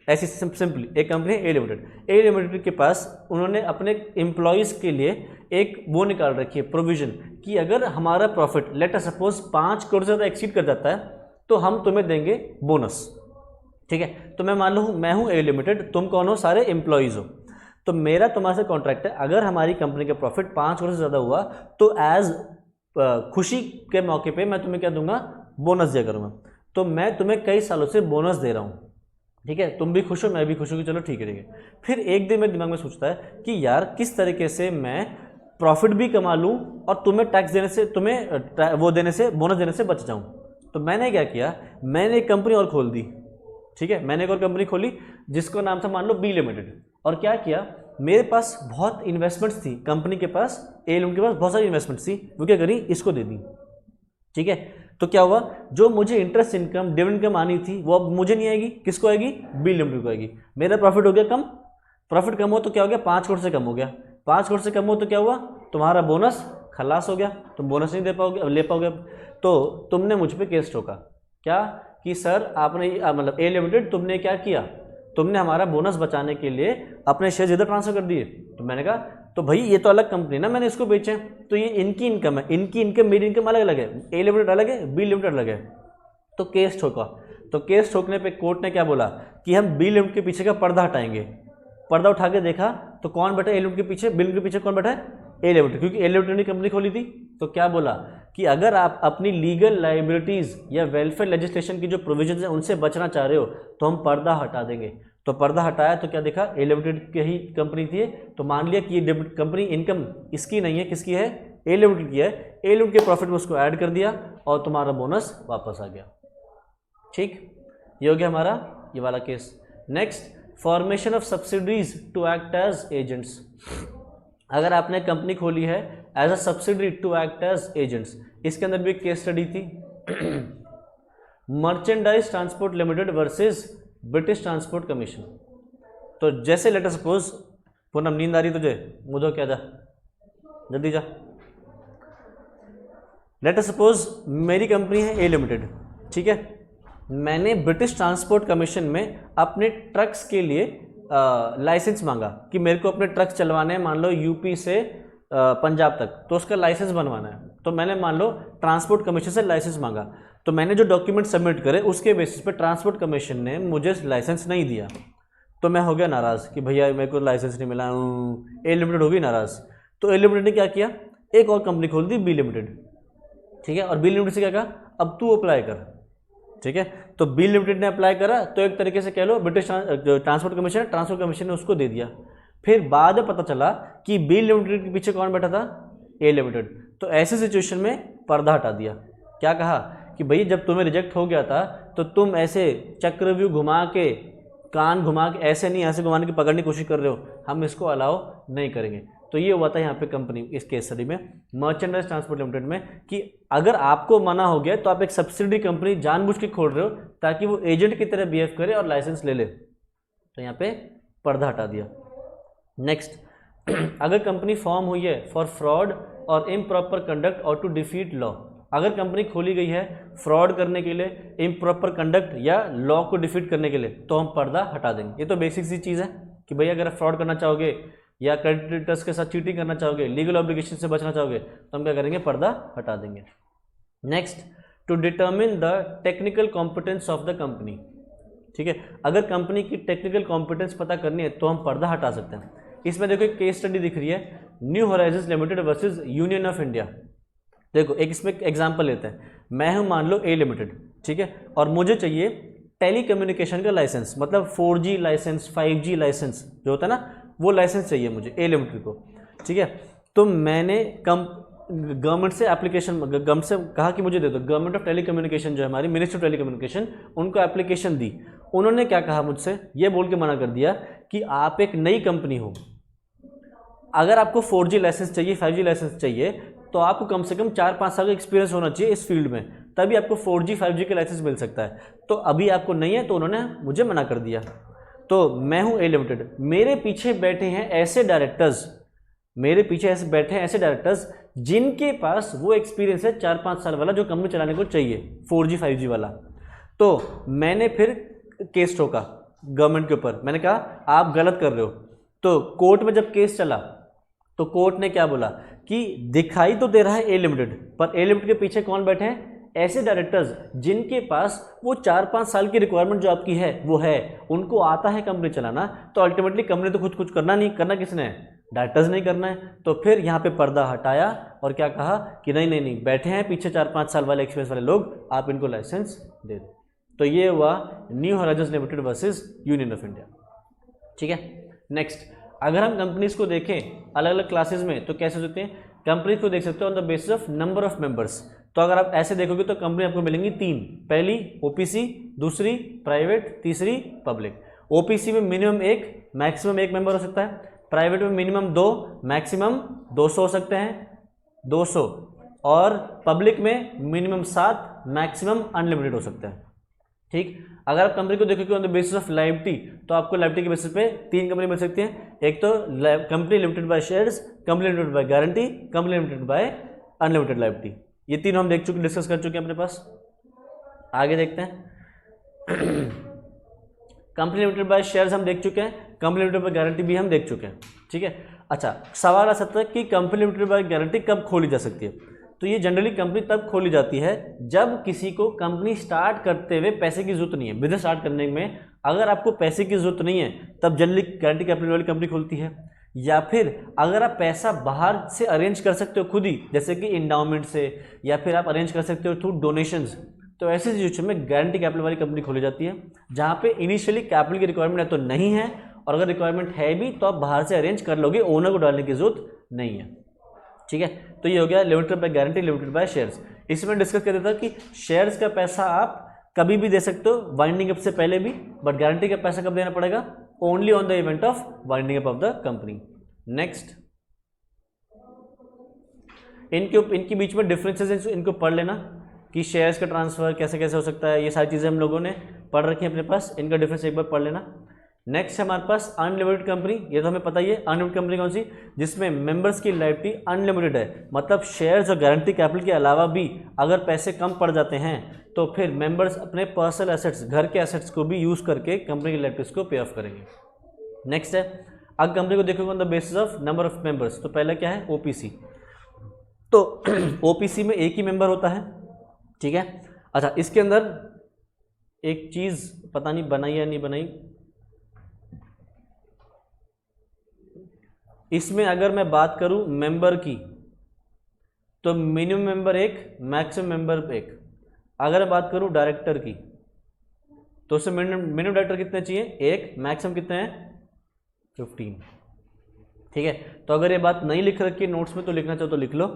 ऐसी सिंपली एक कंपनी है ए लिमिटेड। ए लिमिटेड के पास उन्होंने अपने एम्प्लॉयज़ के लिए एक वो निकाल रखी है प्रोविजन कि अगर हमारा profit late us suppose 5 crore से ज़्यादा एक्सीड कर जाता है तो हम तुम्हें देंगे बोनस। ठीक है, तो मैं मान लो मैं हूँ ए लिमिटेड, तुम कौन हो, सारे एम्प्लॉयज़ हो, तो मेरा तुम्हारे से कॉन्ट्रैक्ट है, अगर हमारी कंपनी का प्रॉफिट 5 करोड़ से ज़्यादा हुआ तो एज खुशी के मौके पे मैं तुम्हें क्या दूंगा, बोनस दिया करूँगा। तो मैं तुम्हें कई सालों से बोनस दे रहा हूँ, ठीक है, तुम भी खुश हो मैं भी खुश हूँ कि चलो ठीक है ठीक है। फिर एक दिन मेरे दिमाग में सोचता है कि यार किस तरीके से मैं प्रॉफिट भी कमा लूँ और तुम्हें टैक्स देने से, तुम्हें वो देने से, बोनस देने से बच जाऊँ। तो मैंने क्या किया, मैंने एक कंपनी और खोल दी। ठीक है, मैंने एक और कंपनी खोली जिसका नाम था मान लो बी लिमिटेड। और क्या किया, मेरे पास बहुत इन्वेस्टमेंट्स थी, कंपनी के पास, ए लिमिटेड के पास बहुत सारी इन्वेस्टमेंट्स थी, वो क्या करी, इसको दे दी। ठीक है, तो क्या हुआ, जो मुझे इंटरेस्ट इनकम, डिविडेंड इनकम आनी थी वो अब मुझे नहीं आएगी, किसको आएगी, बी लिमिटेड को आएगी। मेरा प्रॉफिट हो गया कम, प्रॉफिट कम हो तो क्या हो गया, 5 करोड़ से कम हो गया, 5 करोड़ से कम हो तो क्या हुआ, तुम्हारा बोनस खलास हो गया, तुम बोनस नहीं दे पाओगे, ले पाओगे। तो तुमने मुझ पर केस ठोका, क्या कि सर आपने मतलब ए लिमिटेड तुमने क्या किया, तुमने हमारा बोनस बचाने के लिए अपने शेयर इधर ट्रांसफर कर दिए। तो मैंने कहा तो भाई ये तो अलग कंपनी ना, मैंने इसको बेचे, तो ये इनकी इनकम है, इनकी इनकम मेरी इनकम अलग अलग है, ए लिमिटेड अलग है, बी लिमिटेड अलग है। तो केस ठोका, तो केस ठोकने पे कोर्ट ने क्या बोला कि हम बी लिमिटेड के पीछे का पर्दा हटाएंगे। पर्दा उठा के देखा तो कौन बैठा ए लिमिटेड के पीछे, बी लिमिटेड के पीछे कौन बैठा है, ए लिमिटेड, क्योंकि ए लिमिटेड ने कंपनी खोली थी। तो क्या बोला कि अगर आप अपनी लीगल लाइबिलिटीज़ या वेलफेयर लेजिस्लेशन की जो प्रोविजन है उनसे बचना चाह रहे हो तो हम पर्दा हटा देंगे। तो पर्दा हटाया तो क्या देखा, ए लिमिटेड की ही कंपनी थी, तो मान लिया कि ये कंपनी इनकम इसकी नहीं है, किसकी है, ए लिमिटेड की है। ए लिमिटेड के प्रॉफिट में उसको ऐड कर दिया और तुम्हारा बोनस वापस आ गया। ठीक, ये हो गया हमारा ये वाला case. Next, formation of subsidies to act as agents. अगर आपने कंपनी खोली है as a subsidiary to act as agents, इसके अंदर भी एक केस स्टडी थी merchandise transport limited versus British transport commission. तो जैसे लेट अस सपोज, पूनम नींद आ रही तुझे, मुझे क्या, जा जल्दी जा। लेट अस सपोज मेरी कंपनी है ए लिमिटेड, ठीक है, मैंने ब्रिटिश ट्रांसपोर्ट कमीशन में अपने ट्रक्स के लिए लाइसेंस मांगा कि मेरे को अपने ट्रक्स चलवाने हैं, मान लो यूपी से पंजाब तक, तो उसका लाइसेंस बनवाना है। तो मैंने मान लो ट्रांसपोर्ट कमीशन से लाइसेंस मांगा, तो मैंने जो डॉक्यूमेंट सबमिट करे उसके बेसिस पे ट्रांसपोर्ट कमीशन ने मुझे लाइसेंस नहीं दिया, तो मैं हो गया नाराज़ कि भैया मेरे को लाइसेंस नहीं मिला। ए लिमिटेड होगी नाराज़, तो ए लिमिटेड ने क्या किया, एक और कंपनी खोल दी बी लिमिटेड। ठीक है, और बी लिमिटेड से क्या कहा, अब तू अप्लाई कर। ठीक है, तो बी लिमिटेड ने अप्लाई करा, तो एक तरीके से कह लो ब्रिटिश ट्रांसपोर्ट कमीशन है, ट्रांसपोर्ट कमीशन ने उसको दे दिया। फिर बाद में पता चला कि बी लिमिटेड के पीछे कौन बैठा था, ए लिमिटेड। तो ऐसे सिचुएशन में पर्दा हटा दिया, क्या कहा कि भाई जब तुम्हें रिजेक्ट हो गया था तो तुम ऐसे चक्रव्यूह घुमा के, कान घुमा के, ऐसे नहीं ऐसे घुमाने की पकड़ने की कोशिश कर रहे हो, हम इसको अलाउ नहीं करेंगे। तो ये हुआ था यहाँ पे कंपनी इस केस स्टडी में मर्चेंडाइज ट्रांसपोर्ट लिमिटेड में, कि अगर आपको मना हो गया तो आप एक सब्सिडी कंपनी जानबूझ के खोल रहे हो ताकि वो एजेंट की तरह बिहेव करे और लाइसेंस ले ले, तो यहाँ पे पर्दा हटा दिया। नेक्स्ट, अगर कंपनी फॉर्म हुई है फॉर फ्रॉड और इम्प्रॉपर कंडक्ट और टू डिफीट लॉ, अगर कंपनी खोली गई है फ्रॉड करने के लिए, इम्प्रॉपर कंडक्ट या लॉ को डिफीट करने के लिए, तो हम पर्दा हटा देंगे। ये तो बेसिक सी चीज़ है कि भैया अगर फ्रॉड करना चाहोगे या क्रेडिटर्स के साथ चीटिंग करना चाहोगे, लीगल ऑब्लिगेशन से बचना चाहोगे, तो हम क्या करेंगे, पर्दा हटा देंगे। Next, to determine the technical competence of the company. ठीक है, अगर कंपनी की टेक्निकल कॉम्पिटेंस पता करनी है तो हम पर्दा हटा सकते हैं। इसमें देखो एक केस स्टडी दिख रही है, new Horizons limited versus union of India. देखो एक इसमें एग्जांपल लेते हैं, मैं हूं मान लो ए लिमिटेड, ठीक है, और मुझे चाहिए टेली कम्युनिकेशन का लाइसेंस, मतलब 4G लाइसेंस, 5G लाइसेंस जो होता है ना, वो लाइसेंस चाहिए मुझे ए लिमिटेड को। ठीक है, तो मैंने गवर्नमेंट से एप्लीकेशन, गवर्नमेंट से कहा कि मुझे दे दो, गवर्नमेंट ऑफ टेली कम्युनिकेशन जो है हमारी, मिनिस्ट्री ऑफ टेली कम्युनिकेशन, उनको एप्लीकेशन दी। उन्होंने क्या कहा मुझसे, ये बोल के मना कर दिया कि आप एक नई कंपनी हो, अगर आपको 4G लाइसेंस चाहिए, 5G लाइसेंस चाहिए, तो आपको कम से कम 4-5 साल का एक्सपीरियंस होना चाहिए इस फील्ड में, तभी आपको 4G 5G का लाइसेंस मिल सकता है। तो अभी आपको नहीं है, तो उन्होंने मुझे मना कर दिया। तो मैं हूं ए लिमिटेड, मेरे पीछे बैठे हैं ऐसे डायरेक्टर्स, मेरे पीछे ऐसे बैठे हैं ऐसे डायरेक्टर्स जिनके पास वो एक्सपीरियंस है 4-5 साल वाला, जो कंपनी चलाने को चाहिए 4G 5G वाला। तो मैंने फिर केस ठोका गवर्नमेंट के ऊपर, मैंने कहा आप गलत कर रहे हो। तो कोर्ट में जब केस चला तो कोर्ट ने क्या बोला कि दिखाई तो दे रहा है ए लिमिटेड, पर ए लिमिटेड के पीछे कौन बैठे हैं? ऐसे डायरेक्टर्स जिनके पास वो 4-5 साल की रिक्वायरमेंट जो आपकी है वो है, उनको आता है कंपनी चलाना, तो अल्टीमेटली कंपनी तो खुद कुछ करना नहीं, करना किसने है? डायरेक्टर्स नहीं करना है। तो फिर यहाँ पे पर्दा हटाया और क्या कहा कि नहीं नहीं नहीं, बैठे हैं पीछे 4-5 साल वाले एक्सपीरियंस वाले लोग, आप इनको लाइसेंस दे दो। तो ये हुआ new Horizons limited versus union of India. ठीक है, नेक्स्ट, अगर हम कंपनीज को देखें अलग अलग क्लासेस में तो कैसे होते हैं? कंपनीज को देख सकते हो on the basis of number of members. तो अगर आप ऐसे देखोगे तो कंपनी आपको मिलेंगी 3, पहली ओपीसी, दूसरी प्राइवेट, तीसरी पब्लिक। ओपीसी में मिनिमम 1 मैक्सिमम 1 मेंबर हो सकता है, प्राइवेट में मिनिमम 2 मैक्सिमम 200 हो सकते हैं 200, और पब्लिक में मिनिमम 7 मैक्सिमम अनलिमिटेड हो सकता है। ठीक, अगर आप कंपनी को देखोगे on the basis of liability तो आपको लायबिलिटी के बेसिस पे 3 कंपनी मिल सकती हैं। एक तो company limited by shares, company limited by guarantee, company limited by unlimited liability. ये तीनों हम देख चुके, डिस्कस कर चुके हैं अपने पास। आगे देखते हैं कंपनी लिमिटेड बाय शेयर्स हम देख चुके हैं, कंपनी लिमिटेड बाय गारंटी भी हम देख चुके हैं। ठीक है, अच्छा, सवाल आ सकता है कि कंपनी लिमिटेड बाय गारंटी कब खोली जा सकती है? तो ये जनरली कंपनी तब खोली जाती है जब किसी को कंपनी स्टार्ट करते हुए पैसे की जरूरत नहीं है। बिजनेस स्टार्ट करने में अगर आपको पैसे की जरूरत नहीं है तब जनरली गारंटी कैपिटल वाली कंपनी खुलती है, या फिर अगर आप पैसा बाहर से अरेंज कर सकते हो खुद ही, जैसे कि इंडाउमेंट से, या फिर आप अरेंज कर सकते हो थ्रू डोनेशंस, तो ऐसी सिचुएशन में गारंटी कैपिटल वाली कंपनी खोली जाती है, जहाँ पे इनिशियली कैपिटल की रिक्वायरमेंट है तो नहीं है, और अगर रिक्वायरमेंट है भी तो आप बाहर से अरेंज कर लोगे, ओनर को डालने की जरूरत नहीं है। ठीक है, तो ये हो गया limited by guarantee, limited by shares. इसमें डिस्कस कर देता कि शेयर्स का पैसा आप कभी भी दे सकते हो वाइंडिंग अप से पहले भी, बट गारंटी का पैसा कब देना पड़ेगा? Only on the event of winding up of the company. Next, इनके बीच में डिफरेंसेस इनको पढ़ लेना कि शेयर्स का ट्रांसफर कैसे कैसे हो सकता है, ये सारी चीज़ें हम लोगों ने पढ़ रखी हैं अपने पास, इनका डिफरेंस एक बार पढ़ लेना। नेक्स्ट हमारे पास अनलिमिटेड कंपनी, ये तो हमें पता ही है। अनलिमिटेड कंपनी कौन सी? जिसमें मेंबर्स की लायबिलिटी अनलिमिटेड है, मतलब शेयर्स और गारंटी कैपिटल के अलावा भी अगर पैसे कम पड़ जाते हैं तो फिर मेंबर्स अपने पर्सनल एसेट्स, घर के एसेट्स को भी यूज़ करके कंपनी की लायबिलिटीज को पे ऑफ करेंगे। नेक्स्ट है, अगर कंपनी को देखोगे on the basis of number of members, तो पहला क्या है? ओपीसी। तो ओपीसी में एक ही मेंबर होता है। ठीक है, अच्छा, इसके अंदर एक चीज़ पता नहीं बनाई या नहीं बनाई, इसमें अगर मैं बात करूं मेंबर की तो मिनिमम मेंबर 1 मैक्सिमम मेंबर 1। अगर मैं बात करूं डायरेक्टर की तो उससे मिनिमम डायरेक्टर कितने चाहिए? 1, मैक्सिमम कितने हैं? 15। ठीक है, तो अगर ये बात नहीं लिख रखी नोट्स में तो लिखना चाहो तो लिख लो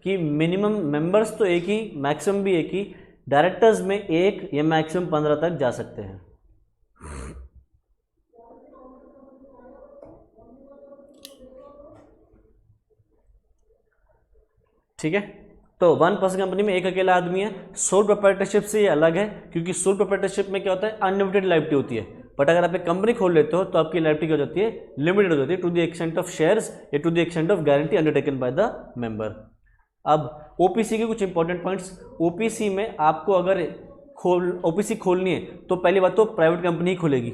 कि मिनिमम मेंबर्स तो एक ही, मैक्सिमम भी एक ही, डायरेक्टर्स में 1 या मैक्सिमम 15 तक जा सकते हैं। ठीक है, तो 1% कंपनी में एक अकेला आदमी है। सोल प्रोप्राइटरशिप से ये अलग है, क्योंकि सोल प्रोप्राइटरशिप में क्या होता है? अनलिमिटेड लायबिलिटी होती है, बट अगर आप एक कंपनी खोल लेते हो तो आपकी लायबिलिटी क्या हो जाती है? लिमिटेड हो जाती है, to the extent of shares या to the extent of guarantee undertaken by the member. अब ओपीसी के कुछ इंपॉर्टेंट पॉइंट्स। ओपीसी में आपको अगर ओपीसी खोलनी है तो पहली बात तो प्राइवेट कंपनी ही खुलेगी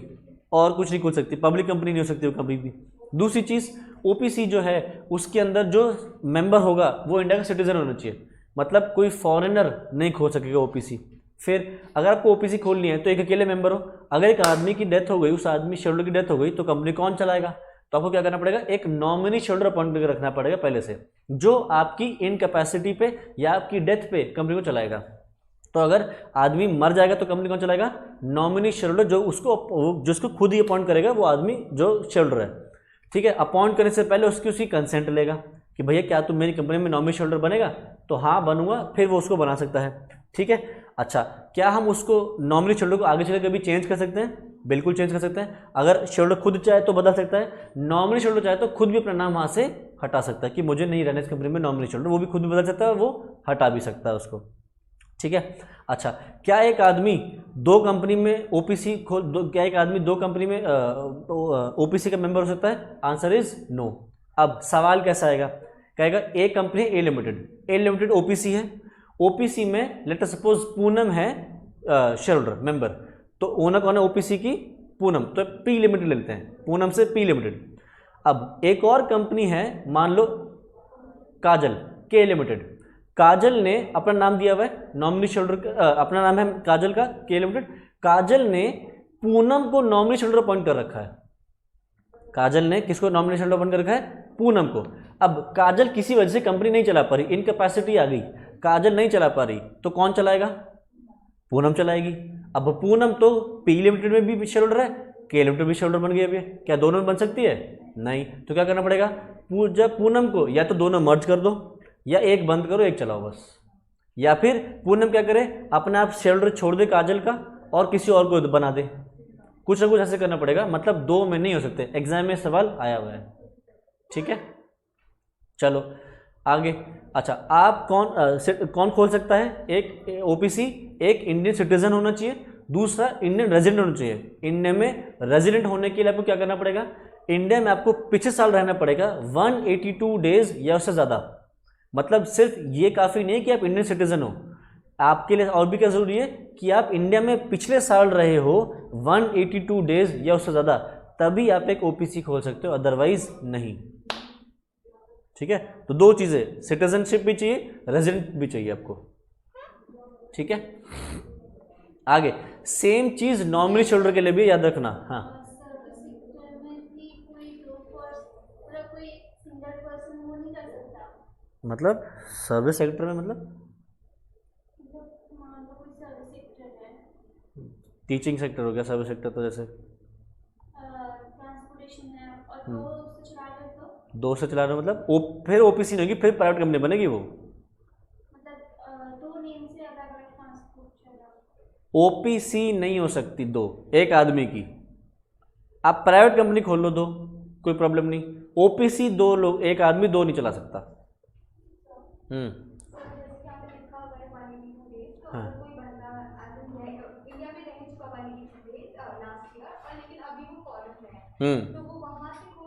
और कुछ नहीं खोल सकती, पब्लिक कंपनी नहीं हो सकती वो कभी भी। दूसरी चीज़, ओपीसी जो है उसके अंदर जो मेंबर होगा वो इंडिया का सिटीजन होना चाहिए, मतलब कोई फॉरेनर नहीं खोल सकेगा ओपीसी। फिर अगर आपको ओपीसी खोलनी है तो एक अकेले मेंबर हो, अगर एक आदमी की डेथ हो गई, उस आदमी शेयरहोल्डर की डेथ हो गई, तो कंपनी कौन चलाएगा? तो आपको क्या करना पड़ेगा? एक नॉमिनी शेयरहोल्डर अपॉइंट करके रखना पड़ेगा पहले से, जो आपकी इनकैपेसिटी पे या आपकी डेथ पे कंपनी को चलाएगा। तो अगर आदमी मर जाएगा तो कंपनी कौन चलाएगा? नॉमिनी शेयरहोल्डर, जो उसको खुद ही अपॉइंट करेगा वो आदमी जो शेयरहोल्डर है। ठीक है, अपॉइंट करने से पहले उसकी कंसेंट लेगा कि भैया क्या तुम मेरी कंपनी में नॉमिनी शेयरहोल्डर बनेगा? तो हाँ बनूंगा, फिर वो उसको बना सकता है। ठीक है, अच्छा, क्या हम उसको नॉमिनी शेयरहोल्डर को आगे चले कभी चेंज कर सकते हैं? बिल्कुल चेंज कर सकते हैं। अगर शेयरहोल्डर खुद चाहे तो बदल सकता है, नॉमिनी शेयरहोल्डर चाहे तो खुद भी अपना नाम वहाँ से हटा सकता है कि मुझे नहीं रहना इस कंपनी में नॉमिनी शेयरहोल्डर, वो भी खुद भी बदल सकता है, वो हटा भी सकता है उसको। ठीक है, अच्छा, क्या एक आदमी दो कंपनी में ओपीसी क्या एक आदमी दो कंपनी में ओपीसी का मेंबर हो सकता है? Answer is no. अब सवाल कैसा आएगा? कहेगा A company A limited OPC है, ओपीसी में लेट अस सपोज पूनम है शेयरहोल्डर मेंबर, तो ओनर कौन है ओपीसी की? पूनम, तो पी लिमिटेड लेते हैं, पूनम से पी लिमिटेड। अब एक और कंपनी है, मान लो काजल के लिमिटेड। काजल ने अपना नाम दिया हुआ है नॉमिनी शेयर होल्डर, अपना नाम है काजल का के लिमिटेड। काजल ने पूनम को नॉमिनी शेयर होल्डर अपॉइंट कर रखा है। काजल ने किसको नॉमिनी शेयर होल्डर अपॉइंट कर रखा है? पूनम को। अब काजल किसी वजह से कंपनी नहीं चला पा रही, इनकैपेसिटी आ गई, काजल नहीं चला पा रही, तो कौन चलाएगा? पूनम चलाएगी। अब पूनम तो पी लिमिटेड में भी शेयर होल्डर है, के लिमिटेड भी शेयर होल्डर बन गई अभी, क्या दोनों में बन सकती है? नहीं। तो क्या करना पड़ेगा? जब पूनम को या तो दोनों मर्ज कर दो, या एक बंद करो एक चलाओ बस। या फिर पूनम क्या करे, अपने आप शेयर होल्डर छोड़ दे काजल का और किसी और को बना दे, कुछ ना कुछ ऐसे करना पड़ेगा। मतलब दो में नहीं हो सकते, एग्जाम में सवाल आया हुआ है। ठीक है, चलो आगे। अच्छा, आप कौन खोल सकता है? एक ओपीसी, एक इंडियन सिटीजन होना चाहिए, दूसरा इंडियन रेजिडेंट होना चाहिए। इंडिया में रेजिडेंट होने के लिए आपको क्या करना पड़ेगा? इंडिया में आपको पिछले साल रहना पड़ेगा 182 डेज या उससे ज़्यादा। मतलब सिर्फ ये काफ़ी नहीं है कि आप इंडियन सिटीजन हो, आपके लिए और भी क्या ज़रूरी है कि आप इंडिया में पिछले साल रहे हो 182 डेज या उससे ज़्यादा, तभी आप एक ओपीसी खोल सकते हो, अदरवाइज नहीं। ठीक है, तो दो चीज़ें, सिटीजनशिप भी चाहिए, रेजिडेंट भी चाहिए आपको। ठीक है, आगे सेम चीज़ नॉमिनी शेयर होल्डर के लिए भी याद रखना। हाँ, मतलब सर्विस सेक्टर में, मतलब टीचिंग सेक्टर हो गया सर्विस सेक्टर, तो जैसे ट्रांसपोर्टेशन है और दो से चला रहे हो, मतलब फिर ओपीसी नहीं होगी, फिर प्राइवेट कंपनी बनेगी वो। मतलब दो नेम से अलग अलग ट्रांसपोर्ट चला। ओपीसी नहीं हो सकती दो, एक आदमी की। आप प्राइवेट कंपनी खोल लो दो, कोई प्रॉब्लम नहीं। ओपीसी दो लोग, एक आदमी दो नहीं चला सकता। हाँ,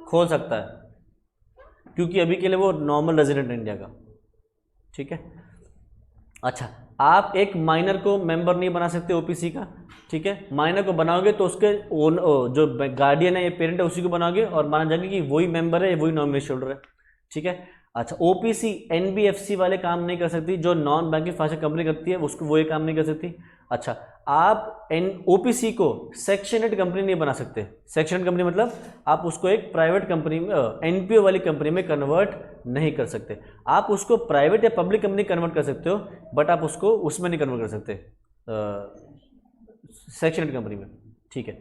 खोल सकता है, क्योंकि अभी के लिए वो नॉर्मल रेजिडेंट है इंडिया का। ठीक है, अच्छा, आप एक माइनर को मेंबर नहीं बना सकते ओपीसी का। ठीक है, माइनर को बनाओगे तो उसके जो गार्डियन है या पेरेंट है उसी को बनाओगे और माना जाएगा कि वही मेंबर है, वही नॉमिनी शेयर होल्डर है। ठीक है, अच्छा, ओपीसी एनबीएफसी वाले काम नहीं कर सकती, जो नॉन बैंकिंग फाइनेंशियल कंपनी करती है उसको वो ये काम नहीं कर सकती। अच्छा, आप ओपीसी को सेक्शन 8 कंपनी नहीं बना सकते। सेक्शन 8 कंपनी मतलब आप उसको एक प्राइवेट कंपनी में, एनपीओ वाली कंपनी में कन्वर्ट नहीं कर सकते। आप उसको प्राइवेट या पब्लिक कंपनी कन्वर्ट कर सकते हो, बट आप उसको उसमें नहीं कन्वर्ट कर सकते, सेक्शन 8 कंपनी में। ठीक है,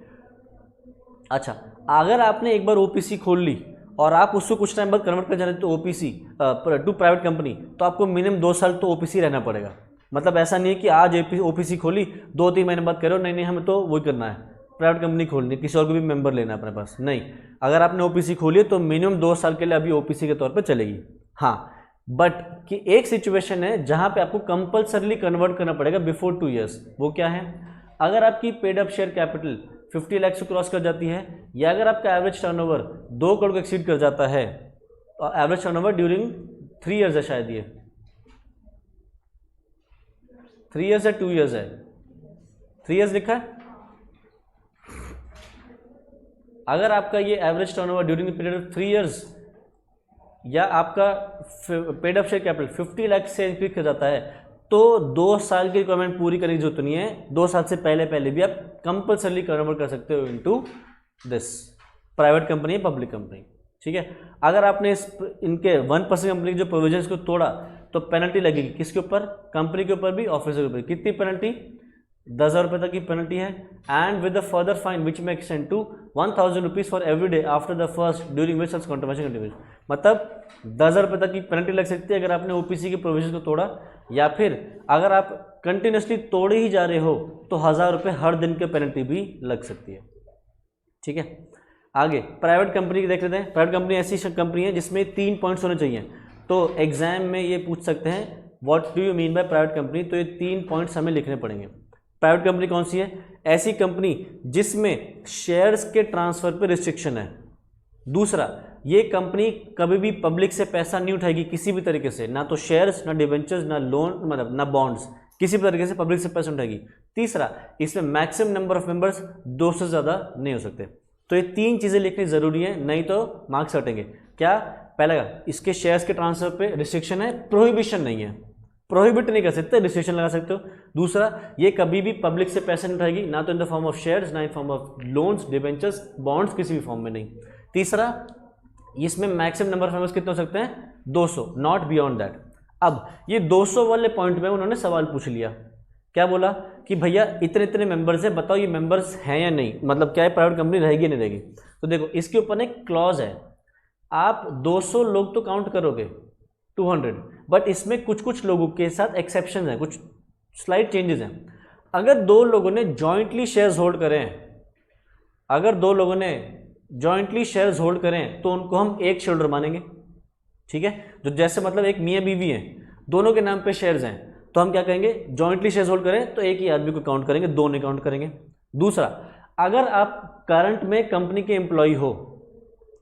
अच्छा, अगर आपने एक बार ओपीसी खोल ली और आप उसको कुछ टाइम बाद कन्वर्ट कर जाते तो ओपीसी टू प्राइवेट कंपनी, तो आपको मिनिमम 2 साल तो ओपीसी रहना पड़ेगा। मतलब ऐसा नहीं है कि आज ओपीसी खोली 2-3 महीने बाद करो, नहीं हमें तो वही करना है, प्राइवेट कंपनी खोलनी, किसी और को भी मेंबर लेना है अपने पास, नहीं। अगर आपने ओपीसी खोली है तो मिनिमम 2 साल के लिए अभी ओपीसी के तौर पर चलेगी। हाँ, बट कि एक सिचुएशन है जहाँ पे आपको कंपल्सरली कन्वर्ट करना पड़ेगा बिफोर 2 ईयर्स। वो क्या है? अगर आपकी paid up share capital 50 lakh से क्रॉस कर जाती है, या अगर आपका एवरेज टर्नओवर 2 करोड़ को एक्सीड कर जाता है, और एवरेज टर्नओवर ड्यूरिंग 3 ईयर्स है, शायद ये 3 ईयर्स है 2 ईयर्स है, 3 ईयर्स लिखा है। अगर आपका ये average turnover during the period of 3 years, या आपका paid up share capital 50 lakh से इंक्रीज कर जाता है, तो 2 साल की रिक्वायरमेंट पूरी करने की जरूरत नहीं है। 2 साल से पहले भी आप कंपल्सरली कन्वर्ट कर सकते हो इनटू दिस प्राइवेट कंपनी या पब्लिक कंपनी। ठीक है, अगर आपने इनके 1% कंपनी जो प्रोविजंस को तोड़ा तो पेनल्टी लगेगी, किसके ऊपर? कंपनी के ऊपर भी, ऑफिसर के ऊपर। कितनी पेनल्टी? 10,000 रुपये तक की पेनल्टी है। And with the further fine which may extend to 1,000 rupees for every day after the first during which such contribution continues. मतलब 10,000 रुपये तक की पेनल्टी लग सकती है अगर आपने ओपीसी के प्रोविजन को तोड़ा, या फिर अगर आप कंटिन्यूसली तोड़े ही जा रहे हो तो 1,000 रुपये हर दिन के पेनल्टी भी लग सकती है। ठीक है, आगे प्राइवेट कंपनी की देख लेते हैं। प्राइवेट कंपनी ऐसी कंपनी है जिसमें 3 पॉइंट्स होने चाहिए। तो एग्जाम में ये पूछ सकते हैं what do you mean by private company, तो ये 3 पॉइंट्स हमें लिखने पड़ेंगे। प्राइवेट कंपनी कौन सी है? ऐसी कंपनी जिसमें शेयर्स के ट्रांसफर पे रिस्ट्रिक्शन है। दूसरा, ये कंपनी कभी भी पब्लिक से पैसा नहीं उठाएगी किसी भी तरीके से, ना तो शेयर्स, ना डिबेंचर्स, ना लोन, मतलब ना बॉन्ड्स, किसी भी तरीके से पब्लिक से पैसा उठाएगी। तीसरा, इसमें मैक्सिमम नंबर ऑफ मेंबर्स 2 से ज़्यादा नहीं हो सकते। तो ये 3 चीज़ें लिखनी ज़रूरी है, नहीं तो मार्क्स हटेंगे। क्या? पहला इसके शेयर्स के ट्रांसफर पे रिस्ट्रिक्शन है, प्रोहिबिशन नहीं है, प्रोहिबिट नहीं कर सकते, रिस्ट्रिक्शन लगा सकते हो। दूसरा, ये कभी भी पब्लिक से पैसे नहीं उठाएगी, ना तो in the form of shares, ना in form of loans, debentures, bonds, किसी भी फॉर्म में नहीं। तीसरा, इसमें मैक्सिमम नंबर ऑफ मेंबर्स कितने हो सकते हैं? 200, नॉट बियॉन्ड दैट। अब ये 200 वाले पॉइंट में उन्होंने सवाल पूछ लिया, क्या बोला कि भैया इतने इतने मेंबर्स है, बताओ ये मेंबर्स हैं या नहीं, मतलब क्या है प्राइवेट कंपनी रहेगी नहीं रहेगी। तो देखो इसके ऊपर एक क्लॉज है, आप 200 लोग तो काउंट करोगे 200, बट इसमें कुछ कुछ लोगों के साथ एक्सेप्शन है, कुछ स्लाइट चेंजेस हैं। अगर 2 लोगों ने जॉइंटली शेयर्स होल्ड करें, अगर 2 लोगों ने जॉइंटली शेयर्स होल्ड करें तो उनको हम एक शेयरहोल्डर मानेंगे, ठीक है। जो जैसे मतलब एक मियाँ बीवी हैं, दोनों के नाम पे शेयर्स हैं, तो हम क्या कहेंगे? जॉइंटली शेयर्स होल्ड करें तो एक ही आदमी को काउंट करेंगे, 2 नहीं काउंट करेंगे। दूसरा, अगर आप करंट में कंपनी के एम्प्लॉय हो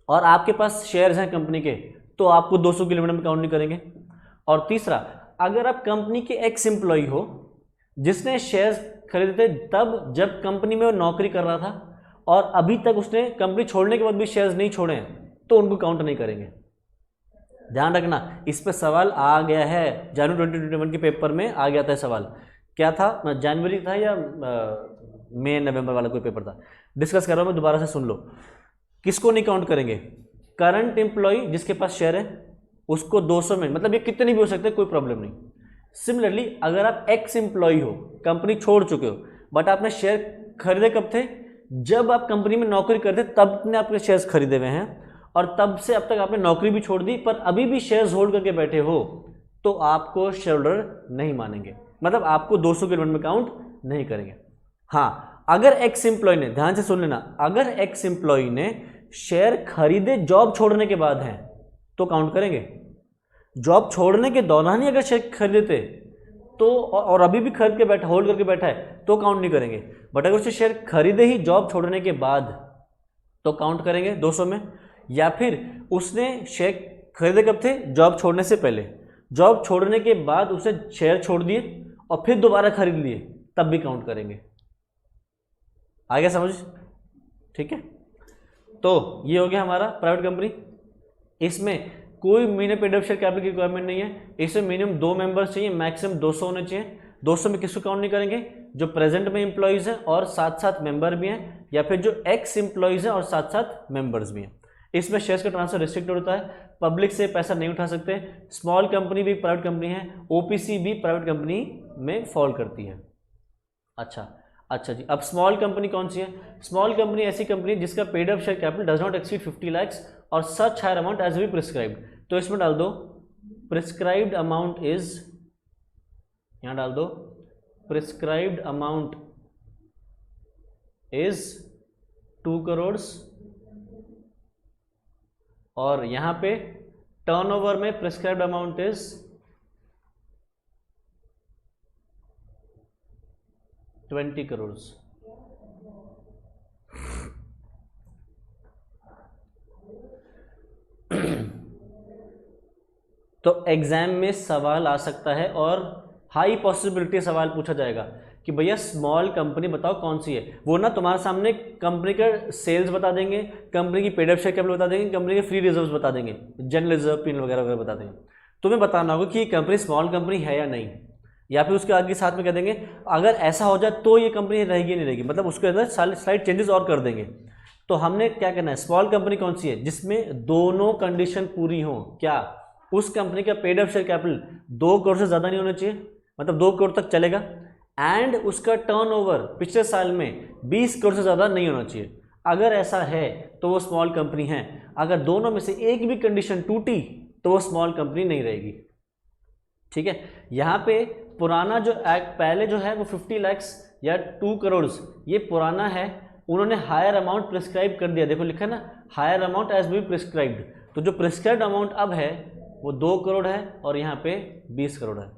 और आपके पास शेयर्स हैं कंपनी के, तो आपको 200 की लिमिट में काउंट नहीं करेंगे। और तीसरा, अगर आप कंपनी के एक्स एम्प्लॉय हो जिसने शेयर्स खरीदे थे तब जब कंपनी में वो नौकरी कर रहा था और अभी तक उसने कंपनी छोड़ने के बाद भी शेयर्स नहीं छोड़े हैं, तो उनको काउंट नहीं करेंगे। ध्यान रखना, इस पर सवाल आ गया है, जनवरी 2021 के पेपर में आ गया था सवाल। क्या था? जनवरी था या मई नवंबर वाला कोई पेपर था, डिस्कस कर रहा हूँ मैं, दोबारा से सुन लो। किसको नहीं काउंट करेंगे? करंट एम्प्लॉय जिसके पास शेयर है उसको 200 में, मतलब ये कितने भी हो सकते हैं, कोई प्रॉब्लम नहीं। सिमिलरली अगर आप एक्स एम्प्लॉय हो, कंपनी छोड़ चुके हो, बट आपने शेयर खरीदे कब थे? जब आप कंपनी में नौकरी करते तब ने आपके शेयर्स खरीदे हुए हैं, और तब से अब तक आपने नौकरी भी छोड़ दी पर अभी भी शेयर्स होल्ड करके बैठे हो, तो आपको शेयर होल्डर नहीं मानेंगे, मतलब आपको 200 के लिमिट में काउंट नहीं करेंगे। हाँ, अगर एक्स एम्प्लॉय ने, ध्यान से सुन लेना, अगर एक्स एम्प्लॉय ने शेयर खरीदे जॉब छोड़ने के बाद हैं तो काउंट करेंगे। जॉब छोड़ने के दौरान ही अगर शेयर खरीदते तो, और अभी भी खरीद के बैठा, होल्ड करके बैठा है, तो काउंट नहीं करेंगे। बट अगर उससे शेयर खरीदे ही जॉब छोड़ने के बाद तो काउंट करेंगे 200 में। या फिर उसने शेयर खरीदे कब थे? जॉब छोड़ने से पहले। जॉब छोड़ने के बाद उसने शेयर छोड़ दिए और फिर दोबारा खरीद लिए, तब भी काउंट करेंगे। आ गया समझ? ठीक है, तो ये हो गया हमारा प्राइवेट कंपनी। इसमें कोई minimum paid up share capital की रिक्वायरमेंट नहीं है, इसमें मिनिमम 2 मेंबर्स चाहिए, मैक्सिमम 200 होने चाहिए। 200 में किसको काउंट नहीं करेंगे? जो प्रेजेंट में एम्प्लॉयज़ हैं और साथ साथ मेंबर भी हैं, या फिर जो एक्स एम्प्लॉयज़ हैं और साथ साथ मेंबर्स भी हैं। इसमें शेयर्स का ट्रांसफर रिस्ट्रिक्टेड होता है, पब्लिक से पैसा नहीं उठा सकते। स्मॉल कंपनी भी प्राइवेट कंपनी है, ओपीसी भी प्राइवेट कंपनी में फॉल करती है। अच्छा जी, अब स्मॉल कंपनी कौन सी है? स्मॉल कंपनी ऐसी कंपनी जिसका paid up share capital does not exceed 50 lakhs और such higher amount as be prescribed. तो इसमें डाल दो प्रिस्क्राइब्ड अमाउंट इज, यहां डाल दो प्रिस्क्राइब्ड अमाउंट इज 2 crore, और यहां पे टर्नओवर में प्रिस्क्राइब्ड अमाउंट इज 20 crore। तो एग्जाम में सवाल आ सकता है और हाई पॉसिबिलिटी सवाल पूछा जाएगा कि भैया स्मॉल कंपनी बताओ कौन सी है। वो ना तुम्हारे सामने कंपनी का सेल्स बता देंगे, कंपनी की पेड अप शेयर कैपिटल बता देंगे, कंपनी के फ्री रिजर्व्स बता देंगे, जनरल रिजर्व, पिन वगैरह वगैरह बता देंगे। तुम्हें बताना होगा कि ये कंपनी स्मॉल कंपनी है या नहीं, या फिर उसके आगे साथ में कह देंगे अगर ऐसा हो जाए तो ये कंपनी रहेगी नहीं रहेगी, मतलब उसके अंदर स्लाइड चेंजेस और कर देंगे। तो हमने क्या करना है? स्मॉल कंपनी कौन सी है? जिसमें दोनों कंडीशन पूरी हो। क्या? उस कंपनी का paid up share capital 2 crore से ज़्यादा नहीं होना चाहिए, मतलब 2 crore तक चलेगा, एंड उसका टर्नओवर पिछले साल में 20 crore से ज़्यादा नहीं होना चाहिए। अगर ऐसा है तो वो स्मॉल कंपनी है। अगर दोनों में से एक भी कंडीशन टूटी तो वो स्मॉल कंपनी नहीं रहेगी। ठीक है, यहाँ पे पुराना जो एक्ट पहले जो है वो 50 lakhs या 2 crore, ये पुराना है, उन्होंने हायर अमाउंट प्रिस्क्राइब कर दिया। देखो लिखा है ना, higher amount as be prescribed. तो जो प्रिस्क्राइब्ड अमाउंट अब है वो 2 crore है और यहाँ पे 20 crore है।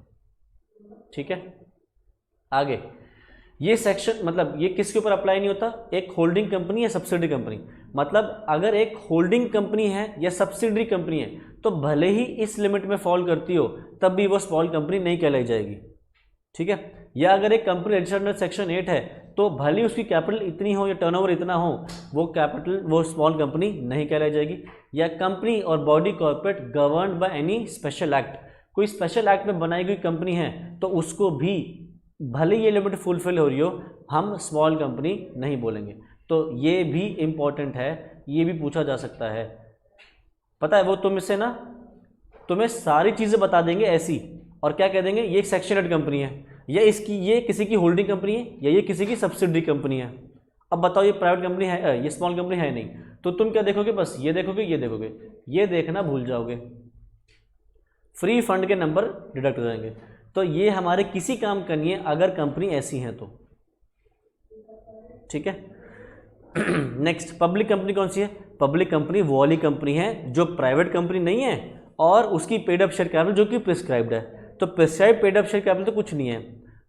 ठीक है, आगे ये सेक्शन, मतलब ये किसके ऊपर अप्लाई नहीं होता? एक होल्डिंग कंपनी या सब्सिडरी कंपनी। मतलब अगर एक होल्डिंग कंपनी है या सब्सिडरी कंपनी है तो भले ही इस लिमिट में फॉल करती हो तब भी वो स्मॉल कंपनी नहीं कहलाई जाएगी। ठीक है, या अगर एक कंपनी रजिस्टर्ड अंडर सेक्शन 8 है तो भले ही उसकी कैपिटल इतनी हो या टर्नओवर इतना हो, वो स्मॉल कंपनी नहीं कहलाई जाएगी। या कंपनी और body corporate governed by any special act, कोई स्पेशल एक्ट में बनाई गई कंपनी है तो उसको भी भले ये लिमिट फुलफिल हो रही हो, हम स्मॉल कंपनी नहीं बोलेंगे। तो ये भी इम्पॉर्टेंट है, ये भी पूछा जा सकता है। पता है वो तुमसे ना तुम्हें सारी चीज़ें बता देंगे ऐसी, और क्या कह देंगे ये एक सेक्शन हेड कंपनी है, या ये किसी की होल्डिंग कंपनी है, या ये किसी की सब्सिडरी कंपनी है। अब बताओ ये प्राइवेट कंपनी है, ये स्मॉल कंपनी है नहीं, तो तुम क्या देखोगे? बस ये देखोगे, ये देखना भूल जाओगे, फ्री फंड के नंबर डिडक्ट हो जाएंगे। तो ये हमारे किसी काम का नहीं है अगर कंपनी ऐसी है तो, ठीक है। नेक्स्ट, पब्लिक कंपनी कौन सी है? पब्लिक कंपनी वो वाली कंपनी है जो प्राइवेट कंपनी नहीं है और उसकी पेड अप शेयर कैपिटल जो कि प्रिस्क्राइब्ड है। तो prescribe paid up share capital तो कुछ नहीं है।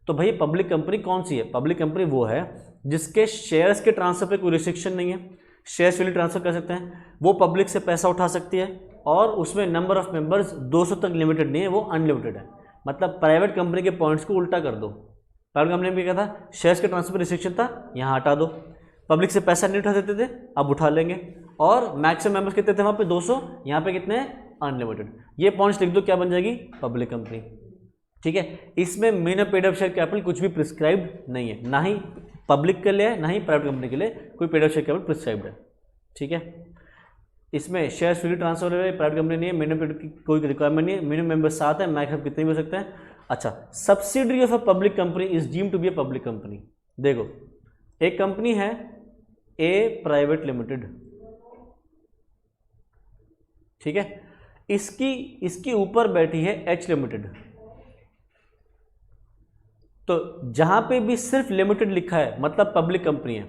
तो भाई पब्लिक कंपनी कौन सी है? पब्लिक कंपनी वो है जिसके शेयर्स के ट्रांसफर पे कोई रिस्ट्रिक्शन नहीं है, शेयर्स फ्रीली ट्रांसफर कर सकते हैं, वो पब्लिक से पैसा उठा सकती है, और उसमें नंबर ऑफ मेंबर्स 200 तक लिमिटेड नहीं है, वो अनलिमिटेड है। मतलब प्राइवेट कंपनी के पॉइंट्स को उल्टा कर दो। प्राइवेट कंपनी में क्या था? शेयर्स के ट्रांसफर रिस्ट्रिक्शन था, यहाँ हटा दो। पब्लिक से पैसा नहीं उठा देते थे, अब उठा लेंगे। और मैक्सिमम मेंबर्स कितने थे वहाँ पे? 200, यहाँ पे कितने हैं? अनलिमिटेड। ये पॉइंट्स लिख दो, क्या बन जाएगी? पब्लिक कंपनी, ठीक है। इसमें minimum paid up share capital कुछ भी प्रिस्क्राइब्ड नहीं है, ना ही पब्लिक के लिए ना ही प्राइवेट कंपनी के लिए कोई paid up share capital prescribed है, ठीक है। इसमें शेयर फ्री ट्रांसफर है, प्राइवेट कंपनी नहीं है, मिनिमम पेड की कोई रिक्वायरमेंट नहीं है, मिनिमम मेंबर 7 है, मैक्सिमम कितने भी हो सकते हैं। अच्छा, subsidiary of a public company is deemed to be a public company. देखो एक कंपनी है ए प्राइवेट लिमिटेड, ठीक है, इसकी ऊपर बैठी है एच लिमिटेड। तो जहां पे भी सिर्फ लिमिटेड लिखा है मतलब पब्लिक कंपनी है,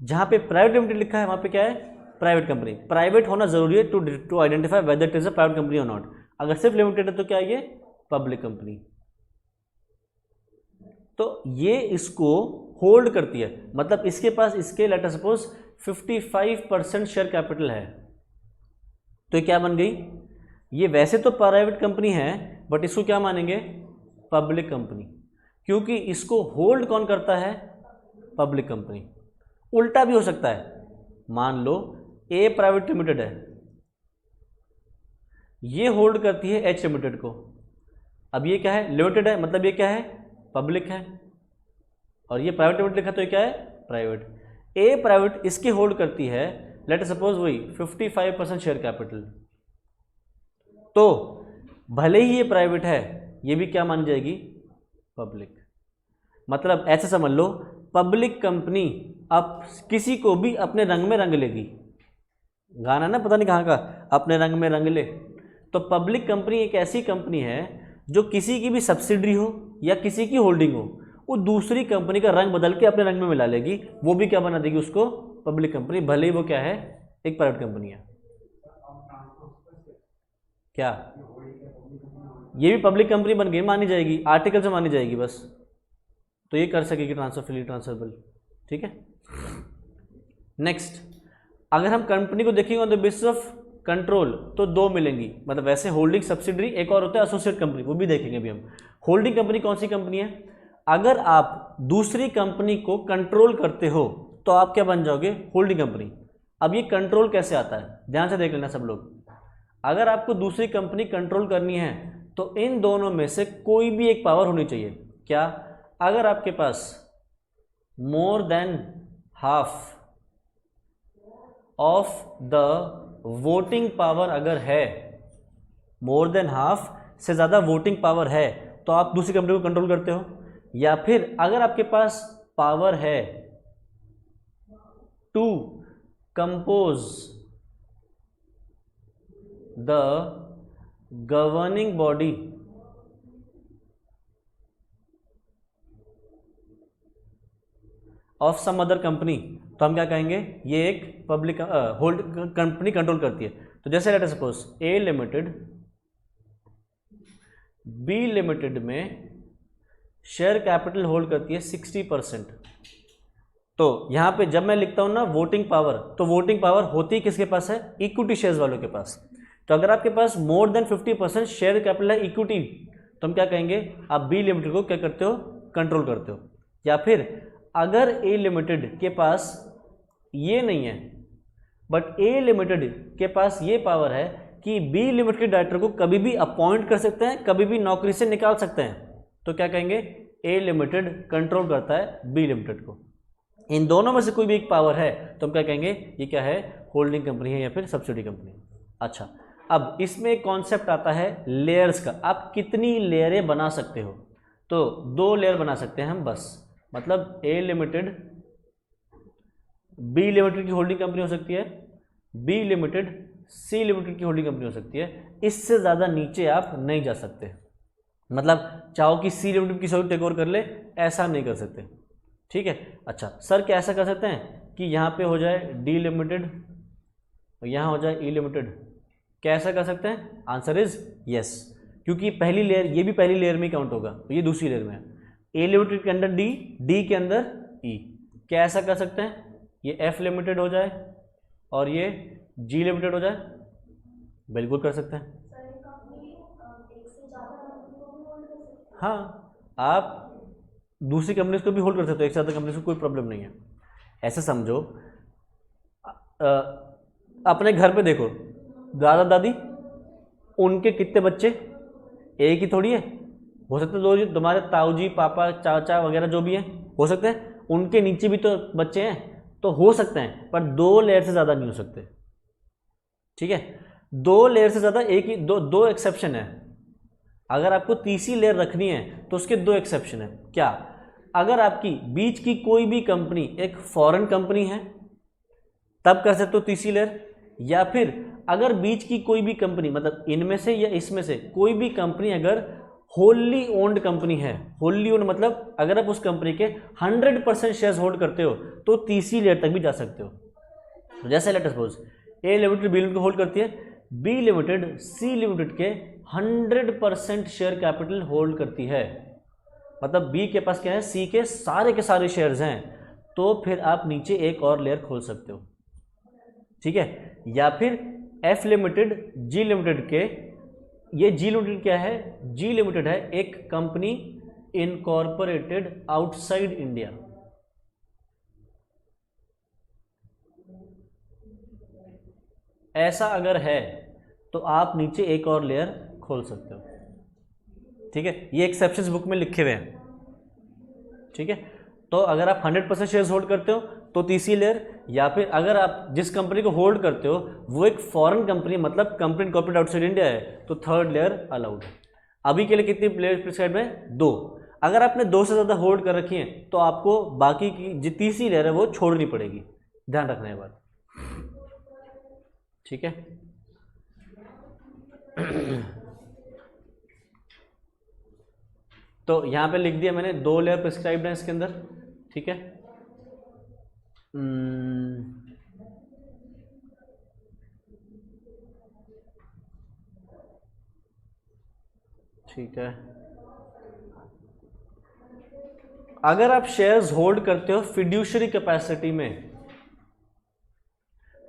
जहां पे प्राइवेट लिमिटेड लिखा है वहां पे क्या है? Private company. प्राइवेट होना जरूरी है to identify whether it is a private company और नॉट। अगर सिर्फ लिमिटेड है तो क्या है? ये पब्लिक कंपनी। तो ये इसको होल्ड करती है, मतलब इसके पास इसके late us suppose 55% share capital है, तो ये क्या बन गई? ये वैसे तो प्राइवेट कंपनी है बट इसको क्या मानेंगे? पब्लिक कंपनी, क्योंकि इसको होल्ड कौन करता है? Public company. उल्टा भी हो सकता है, मान लो ए प्राइवेट लिमिटेड है, ये होल्ड करती है एच लिमिटेड को। अब ये क्या है? लिमिटेड है, मतलब ये क्या है? पब्लिक है, और ये प्राइवेट लिमिटेड लिखा तो ये क्या है? प्राइवेट। ए प्राइवेट इसकी होल्ड करती है लेट अस सपोज वही 55% शेयर कैपिटल। तो भले ही ये प्राइवेट है, ये भी क्या मान जाएगी? पब्लिक। मतलब ऐसे समझ लो, पब्लिक कंपनी अब किसी को भी अपने रंग में रंग लेगी। गाना ना पता नहीं कहाँ का, अपने रंग में रंग ले। तो पब्लिक कंपनी एक ऐसी कंपनी है जो किसी की भी सब्सिडरी हो या किसी की होल्डिंग हो, वो दूसरी कंपनी का रंग बदल के अपने रंग में मिला लेगी, वो भी क्या बना देगी? उसको पब्लिक कंपनी, भले ही वो क्या है? एक प्राइवेट कंपनी है। क्या ये भी पब्लिक कंपनी बन गई, मानी जाएगी, आर्टिकल से मानी जाएगी बस, तो ये कर सकेगी ट्रांसफर, फ्री ट्रांसफरेबल, ठीक है। नेक्स्ट, अगर हम कंपनी को देखेंगे on the basis of control तो दो मिलेंगी, मतलब वैसे होल्डिंग सब्सिडरी, एक और होता है एसोसिएट कंपनी, वो भी देखेंगे अभी हम। होल्डिंग कंपनी कौन सी कंपनी है? अगर आप दूसरी कंपनी को कंट्रोल करते हो तो आप क्या बन जाओगे? Holding company. अब ये कंट्रोल कैसे आता है, ध्यान से देख लेना सब लोग। अगर आपको दूसरी कंपनी कंट्रोल करनी है तो इन दोनों में से कोई भी एक पावर होनी चाहिए। क्या? अगर आपके पास more than half of the voting power अगर है, मोर देन हाफ से ज़्यादा वोटिंग पावर है, तो आप दूसरी कंपनी को कंट्रोल करते हो। या फिर अगर आपके पास पावर है to compose the governing body of some other company, तो हम क्या कहेंगे? ये एक पब्लिक होल्ड कंपनी कंट्रोल करती है। तो जैसे लेट अस सपोज ए लिमिटेड बी लिमिटेड में शेयर कैपिटल होल्ड करती है 60%। तो यहां पे जब मैं लिखता हूं ना वोटिंग पावर, तो वोटिंग पावर होती किसके पास है? इक्विटी शेयर्स वालों के पास। तो अगर आपके पास मोर देन 50% शेयर कैपिटल है इक्विटी, तो हम क्या कहेंगे? आप बी लिमिटेड को क्या करते हो? कंट्रोल करते हो। या फिर अगर ए लिमिटेड के पास ये नहीं है, बट ए लिमिटेड के पास ये पावर है कि बी लिमिटेड के डायरेक्टर को कभी भी अपॉइंट कर सकते हैं, कभी भी नौकरी से निकाल सकते हैं, तो क्या कहेंगे, ए लिमिटेड कंट्रोल करता है बी लिमिटेड को। इन दोनों में से कोई भी एक पावर है तो हम क्या कहेंगे, ये क्या है, होल्डिंग कंपनी है या फिर सब्सिडी कंपनी। अच्छा, अब इसमें एक कॉन्सेप्ट आता है लेयर्स का। आप कितनी लेयरें बना सकते हो, तो 2 लेयर बना सकते हैं हम बस। मतलब ए लिमिटेड बी लिमिटेड की होल्डिंग कंपनी हो सकती है, बी लिमिटेड सी लिमिटेड की होल्डिंग कंपनी हो सकती है, इससे ज़्यादा नीचे आप नहीं जा सकते। मतलब चाहो कि सी लिमिटेड किसी और टेक ओवर कर ले, ऐसा नहीं कर सकते, ठीक है। अच्छा सर, क्या ऐसा कर सकते हैं कि यहाँ पे हो जाए डी लिमिटेड और यहाँ हो जाए ई लिमिटेड, क्या ऐसा कर सकते हैं? आंसर इज यस, क्योंकि पहली लेयर, ये भी पहली लेयर में काउंट होगा, तो ये दूसरी लेयर में है। ए लिमिटेड के अंदर डी, डी के अंदर ई, क्या ऐसा कर सकते हैं? ये एफ लिमिटेड हो जाए और ये जी लिमिटेड हो जाए, बिल्कुल कर सकते हैं। हाँ, आप दूसरी कंपनीज को भी होल्ड कर सकते हो, एक से ज़्यादा कंपनीज को कोई प्रॉब्लम नहीं है। ऐसे समझो, अपने घर पे देखो, दादा दादी, उनके कितने बच्चे, एक ही थोड़ी है, हो सकते हैं दो, तुम्हारे ताऊ जी, पापा, चाचा वगैरह जो भी हैं, हो सकते हैं उनके नीचे भी तो बच्चे हैं, तो हो सकते हैं, पर 2 लेयर से ज़्यादा नहीं हो सकते, ठीक है। 2 लेयर से ज़्यादा, एक ही दो एक्सेप्शन है। अगर आपको तीसरी लेयर रखनी है तो उसके 2 एक्सेप्शन है। क्या? अगर आपकी बीच की कोई भी कंपनी एक फॉरेन कंपनी है, तब कर सकते हो तीसरी लेयर, या फिर अगर बीच की कोई भी कंपनी, मतलब इनमें से या इसमें से कोई भी कंपनी अगर होल्ली ओन्ड कंपनी है, होल्ली ओन्ड मतलब अगर आप उस कंपनी के 100% शेयर्स होल्ड करते हो तो तीसरी लेयर तक भी जा सकते हो। तो जैसे लेट सपोज ए लिमिटेड बी लिमिटेड को होल्ड करती है, बी लिमिटेड सी लिमिटेड के 100% शेयर कैपिटल होल्ड करती है, मतलब बी के पास क्या है, सी के सारे शेयर्स हैं, तो फिर आप नीचे एक और लेयर खोल सकते हो, ठीक है। या फिर एफ लिमिटेड जी लिमिटेड के, ये जी लिमिटेड क्या है, जी लिमिटेड है एक कंपनी इनकॉर्पोरेटेड आउटसाइड इंडिया, ऐसा अगर है तो आप नीचे एक और लेयर खोल सकते हो, ठीक है। ये एक्सेप्शंस बुक में लिखे हुए हैं, ठीक है। तो अगर आप 100% शेयर्स होल्ड करते हो तो तीसरी लेयर, या फिर अगर आप जिस कंपनी को होल्ड करते हो वो एक फॉरेन कंपनी, मतलब कंपनी कॉर्पोरेट आउटसाइड इंडिया है, तो थर्ड लेयर अलाउड है। अभी के लिए कितनी लेयर प्रिस्क्राइब है? 2। अगर आपने 2 से ज़्यादा होल्ड कर रखी है तो आपको बाकी की जो तीसरी लेयर है वो छोड़नी पड़ेगी, ध्यान रखना है बात, ठीक है। तो यहाँ पे लिख दिया मैंने, 2 लेयर प्रिस्क्राइब्ड है इसके अंदर, ठीक है। ठीक है। अगर आप शेयर्स होल्ड करते हो फिड्यूशरी कैपेसिटी में,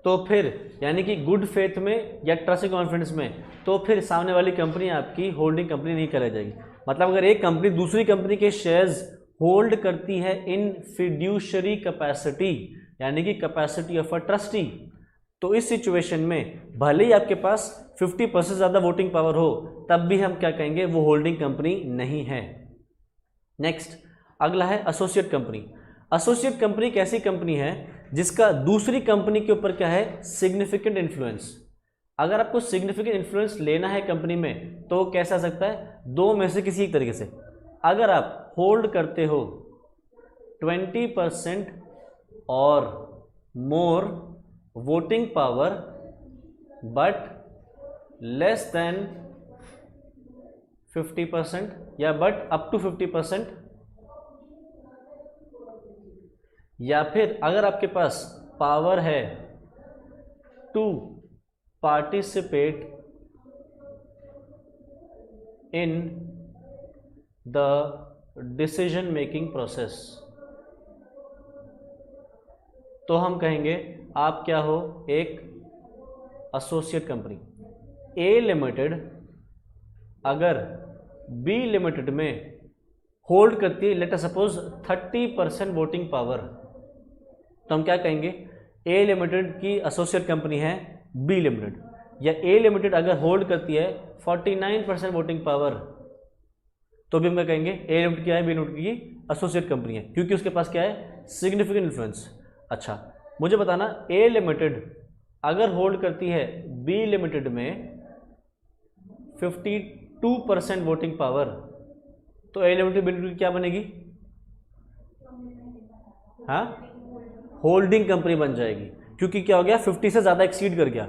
तो फिर यानी कि गुड फेथ में या ट्रस्ट कॉन्फिडेंस में, तो फिर सामने वाली कंपनी आपकी होल्डिंग कंपनी नहीं कराई जाएगी। मतलब अगर एक कंपनी दूसरी कंपनी के शेयर्स होल्ड करती है इन फिड्यूशरी कैपेसिटी, यानी कि कैपेसिटी ऑफ अ ट्रस्टी, तो इस सिचुएशन में भले ही आपके पास 50% ज़्यादा वोटिंग पावर हो, तब भी हम क्या कहेंगे, वो होल्डिंग कंपनी नहीं है। नेक्स्ट, अगला है एसोसिएट कंपनी। एसोसिएट कंपनी एक ऐसी कंपनी है जिसका दूसरी कंपनी के ऊपर क्या है, सिग्निफिकेंट इन्फ्लुएंस। अगर आपको सिग्निफिकेंट इन्फ्लुएंस लेना है कंपनी में तो कैसा आ सकता है, 2 में से किसी एक तरीके से। अगर आप होल्ड करते हो 20% और more voting power but less than 50% या बट अप टू 50%, या फिर अगर आपके पास पावर है to participate in the decision making process, तो हम कहेंगे आप क्या हो, एक एसोसिएट कंपनी। ए लिमिटेड अगर बी लिमिटेड में होल्ड करती है let us suppose 30% voting power, तो हम क्या कहेंगे, ए लिमिटेड की एसोसिएट कंपनी है बी लिमिटेड, या ए लिमिटेड अगर होल्ड करती है 49% वोटिंग पावर, तो भी हम क्या कहेंगे, ए लिमिटेड क्या है, बी लिमिटेड की एसोसिएट कंपनी है, क्योंकि उसके पास क्या है, सिग्निफिकेंट इन्फ्लुएंस। अच्छा मुझे बताना, ए लिमिटेड अगर होल्ड करती है बी लिमिटेड में 52% वोटिंग पावर, तो ए लिमिटेड बी लिमिटेड क्या बनेगी, हाँ, होल्डिंग कंपनी बन जाएगी, क्योंकि क्या हो गया, 50 से ज़्यादा एक्सीड कर गया,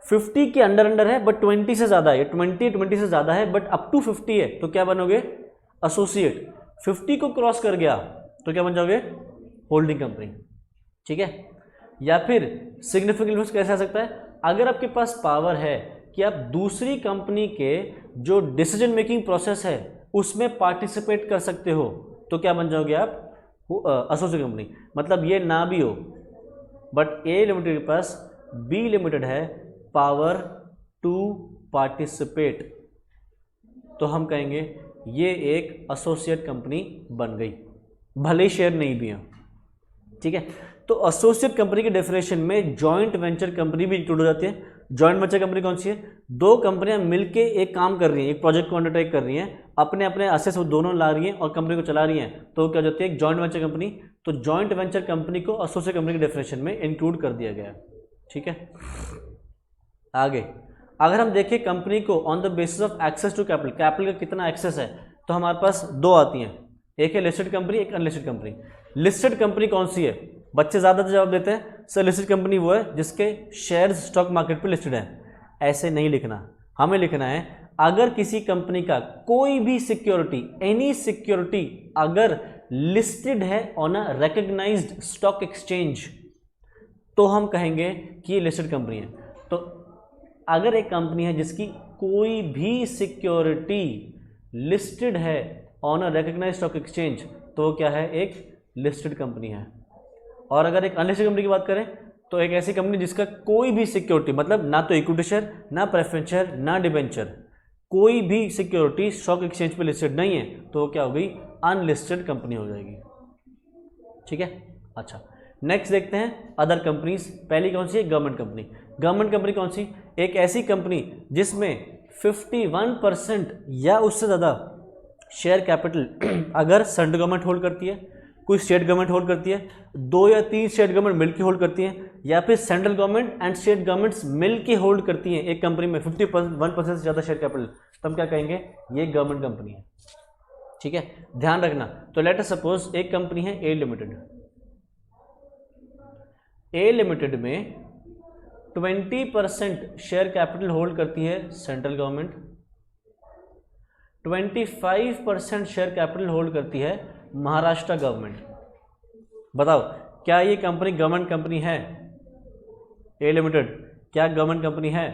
50 के अंडर है बट 20 से ज़्यादा है, 20 से ज़्यादा है बट अप टू 50 है, तो क्या बनोगे, एसोसिएट। 50 को क्रॉस कर गया तो क्या बन जाओगे, होल्डिंग कंपनी, ठीक है। या फिर सिग्निफिकेंट इन्फ्लुएंस कैसे आ सकता है, अगर आपके पास पावर है कि आप दूसरी कंपनी के जो डिसीजन मेकिंग प्रोसेस है उसमें पार्टिसिपेट कर सकते हो, तो क्या बन जाओगे आप, एसोसिएट कंपनी। मतलब ये ना भी हो बट ए लिमिटेड के पास बी लिमिटेड है पावर टू पार्टिसिपेट, तो हम कहेंगे ये एक एसोसिएट कंपनी बन गई, भले ही शेयर नहीं भी है, ठीक है। तो एसोसिएट कंपनी के डेफिनेशन में जॉइंट वेंचर कंपनी भी इंक्लूड हो जाती है। जॉइंट वेंचर कंपनी कौन सी है, दो कंपनियां मिलके एक काम कर रही हैं, एक प्रोजेक्ट को अंडरटेक कर रही हैं, अपने अपने एसेट्स दोनों ला रही हैं और कंपनी को चला रही हैं, तो क्या होती है, एक जॉइंट वेंचर कंपनी। तो जॉइंट वेंचर कंपनी को एसोसिएट कंपनी के डेफिनेशन में इंक्लूड कर दिया गया है, ठीक है। आगे अगर हम देखें कंपनी को on the basis of access to capital, capital का कितना एक्सेस है, तो हमारे पास दो आती हैं, एक है लिस्टेड कंपनी, एक अनलिस्टेड कंपनी। लिस्टेड कंपनी कौन सी है, बच्चे ज़्यादा जवाब देते हैं सर लिस्टेड कंपनी वो है जिसके शेयर्स स्टॉक मार्केट पे लिस्टेड हैं। ऐसे नहीं लिखना, हमें लिखना है अगर किसी कंपनी का कोई भी सिक्योरिटी, एनी सिक्योरिटी अगर लिस्टेड है on a recognised stock exchange, तो हम कहेंगे कि ये लिस्टेड कंपनी है। तो अगर एक कंपनी है जिसकी कोई भी सिक्योरिटी लिस्टेड है on a recognised stock exchange, तो वो क्या है, एक लिस्टेड कंपनी है। और अगर एक अनलिस्टेड कंपनी की बात करें तो एक ऐसी कंपनी जिसका कोई भी सिक्योरिटी, मतलब ना तो इक्विटी शेयर, ना प्रेफरेंस शेयर, ना डिबेंचर, कोई भी सिक्योरिटी स्टॉक एक्सचेंज पे लिस्टेड नहीं है, तो क्या हो गई, अनलिस्टेड कंपनी हो जाएगी, ठीक है। अच्छा नेक्स्ट देखते हैं अदर कंपनीज। पहली कौन सी है, गवर्नमेंट कंपनी। गवर्नमेंट कंपनी कौन सी, एक ऐसी कंपनी जिसमें 51% या उससे ज़्यादा शेयर कैपिटल अगर सेंट्रल गवर्नमेंट होल्ड करती है, कोई स्टेट गवर्नमेंट होल्ड करती है, 2 या 3 स्टेट गवर्नमेंट मिलकर होल्ड करती हैं, या फिर central government and state governments मिलकर होल्ड करती हैं एक कंपनी में 51% से ज़्यादा शेयर कैपिटल, तो हम क्या कहेंगे, ये गवर्नमेंट कंपनी है, ठीक है। ध्यान रखना, तो लेट अस सपोज एक कंपनी है ए लिमिटेड। ए लिमिटेड में 20% शेयर कैपिटल होल्ड करती है central government, 25% share capital hold करती है महाराष्ट्र गवर्नमेंट। बताओ क्या ये कंपनी गवर्नमेंट कंपनी है, ए लिमिटेड क्या गवर्नमेंट कंपनी है,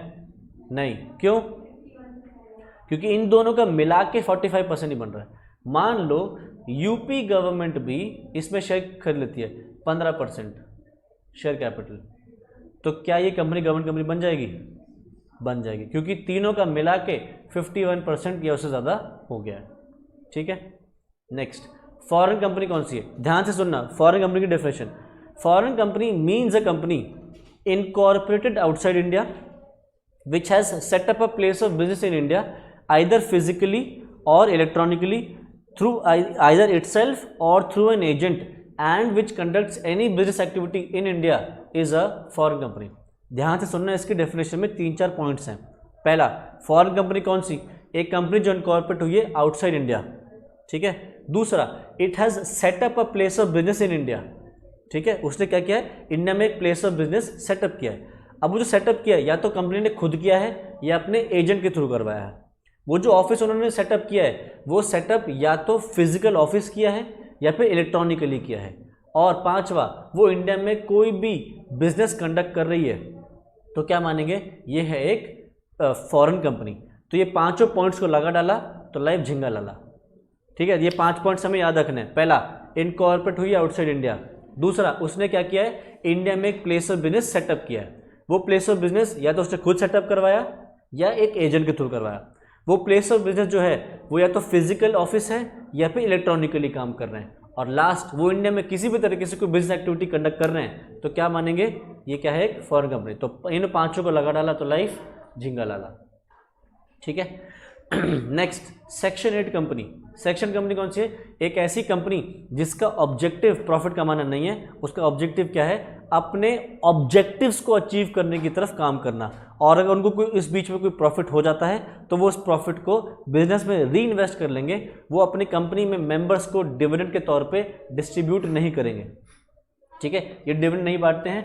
नहीं। क्यों, क्योंकि इन दोनों का मिला के 45% ही बन रहा है। मान लो यूपी गवर्नमेंट भी इसमें शेयर खरीद लेती है 15% शेयर कैपिटल, तो क्या ये कंपनी गवर्नमेंट कंपनी बन जाएगी, बन जाएगी, क्योंकि तीनों का मिला के 51% या उससे ज़्यादा हो गया है, ठीक है। नेक्स्ट फॉरेन कंपनी कौन सी है, ध्यान से सुनना, फॉरेन कंपनी की definition. Foreign company means a company incorporated outside India which has set up a place of business in India either physically और इलेक्ट्रॉनिकली थ्रू आइदर इटसेल्फ और through an agent and which conducts any business activity in India is a foreign company. ध्यान से सुनना, इसकी डेफिनेशन में 3-4 पॉइंट्स हैं। पहला, फॉरेन कंपनी कौन सी, एक कंपनी जो इनकॉर्पोरेट हुई है आउटसाइड इंडिया, ठीक है। दूसरा, it has setup a place of business in India, ठीक है, उसने क्या किया है, इंडिया में एक प्लेस ऑफ बिजनेस सेटअप किया है। अब वो जो सेटअप किया है या तो कंपनी ने खुद किया है या अपने एजेंट के थ्रू करवाया है। वो जो ऑफिस उन्होंने सेटअप किया है वो सेटअप या तो फिजिकल ऑफिस किया है या फिर इलेक्ट्रॉनिकली किया है। और पांचवा, वो इंडिया में कोई भी बिजनेस कंडक्ट कर रही है, तो क्या मानेंगे, ये है एक फॉरेन कंपनी। तो ये पांचों पॉइंट्स को लगा डाला तो लाइफ झिंगा लाला, ठीक है। ये 5 पॉइंट्स हमें याद रखने हैं। पहला, इनकॉर्पोरेट हुई आउटसाइड इंडिया। दूसरा, उसने क्या किया है, इंडिया में एक प्लेस ऑफ बिजनेस सेटअप किया है। वो प्लेस ऑफ बिजनेस या तो उसने खुद सेटअप करवाया या एक एजेंट के थ्रू करवाया। वो प्लेस ऑफ बिजनेस जो है वो या तो फिजिकल ऑफिस है या फिर इलेक्ट्रॉनिकली काम कर रहे हैं, और लास्ट वो इंडिया में किसी भी तरीके से कोई बिजनेस एक्टिविटी कंडक्ट कर रहे हैं, तो क्या मानेंगे, ये क्या है, एक फॉरेन कंपनी। तो इन पांचों को लगा डाला तो लाइफ झिंगा लाला। ठीक है। Next section 8 company. Section company कौन सी है, एक ऐसी कंपनी जिसका ऑब्जेक्टिव प्रॉफिट कमाना नहीं है, उसका ऑब्जेक्टिव क्या है, अपने ऑब्जेक्टिव्स को अचीव करने की तरफ काम करना, और अगर उनको कोई इस बीच में कोई प्रॉफिट हो जाता है तो वो उस प्रॉफिट को बिजनेस में री इन्वेस्ट कर लेंगे, वो अपनी कंपनी में मेंबर्स को डिविडेंड के तौर पे डिस्ट्रीब्यूट नहीं करेंगे। ठीक है, ये डिविडेंड नहीं बांटते हैं,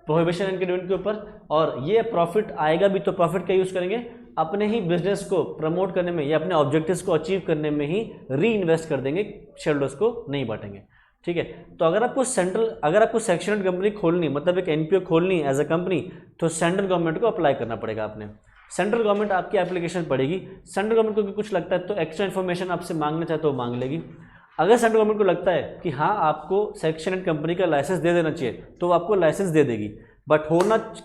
प्रोहिबिशन इनके डिविडेंड के ऊपर, और ये प्रॉफिट आएगा भी तो प्रॉफिट का यूज़ करेंगे अपने ही बिजनेस को प्रमोट करने में या अपने ऑब्जेक्टिव्स को अचीव करने में ही री इन्वेस्ट कर देंगे, शेयरहोल्डर्स को नहीं बांटेंगे। ठीक है, तो अगर आपको सेक्शन 8 कंपनी खोलनी, मतलब एक एनपीओ खोलनी एज अ कंपनी, तो सेंट्रल गवर्नमेंट को अप्लाई करना पड़ेगा आपने। सेंट्रल गवर्नमेंट आपकी एप्लीकेशन पड़ेगी, सेंट्रल गवर्नमेंट को कुछ लगता है तो एक्स्ट्रा इन्फॉर्मेशन आपसे मांगना चाहे तो वो मांग लेगी। अगर सेंट्रल गवर्नमेंट को लगता है कि हाँ आपको सेक्शन 8 कंपनी का लाइसेंस दे देना चाहिए तो वो आपको लाइसेंस दे देगी, बट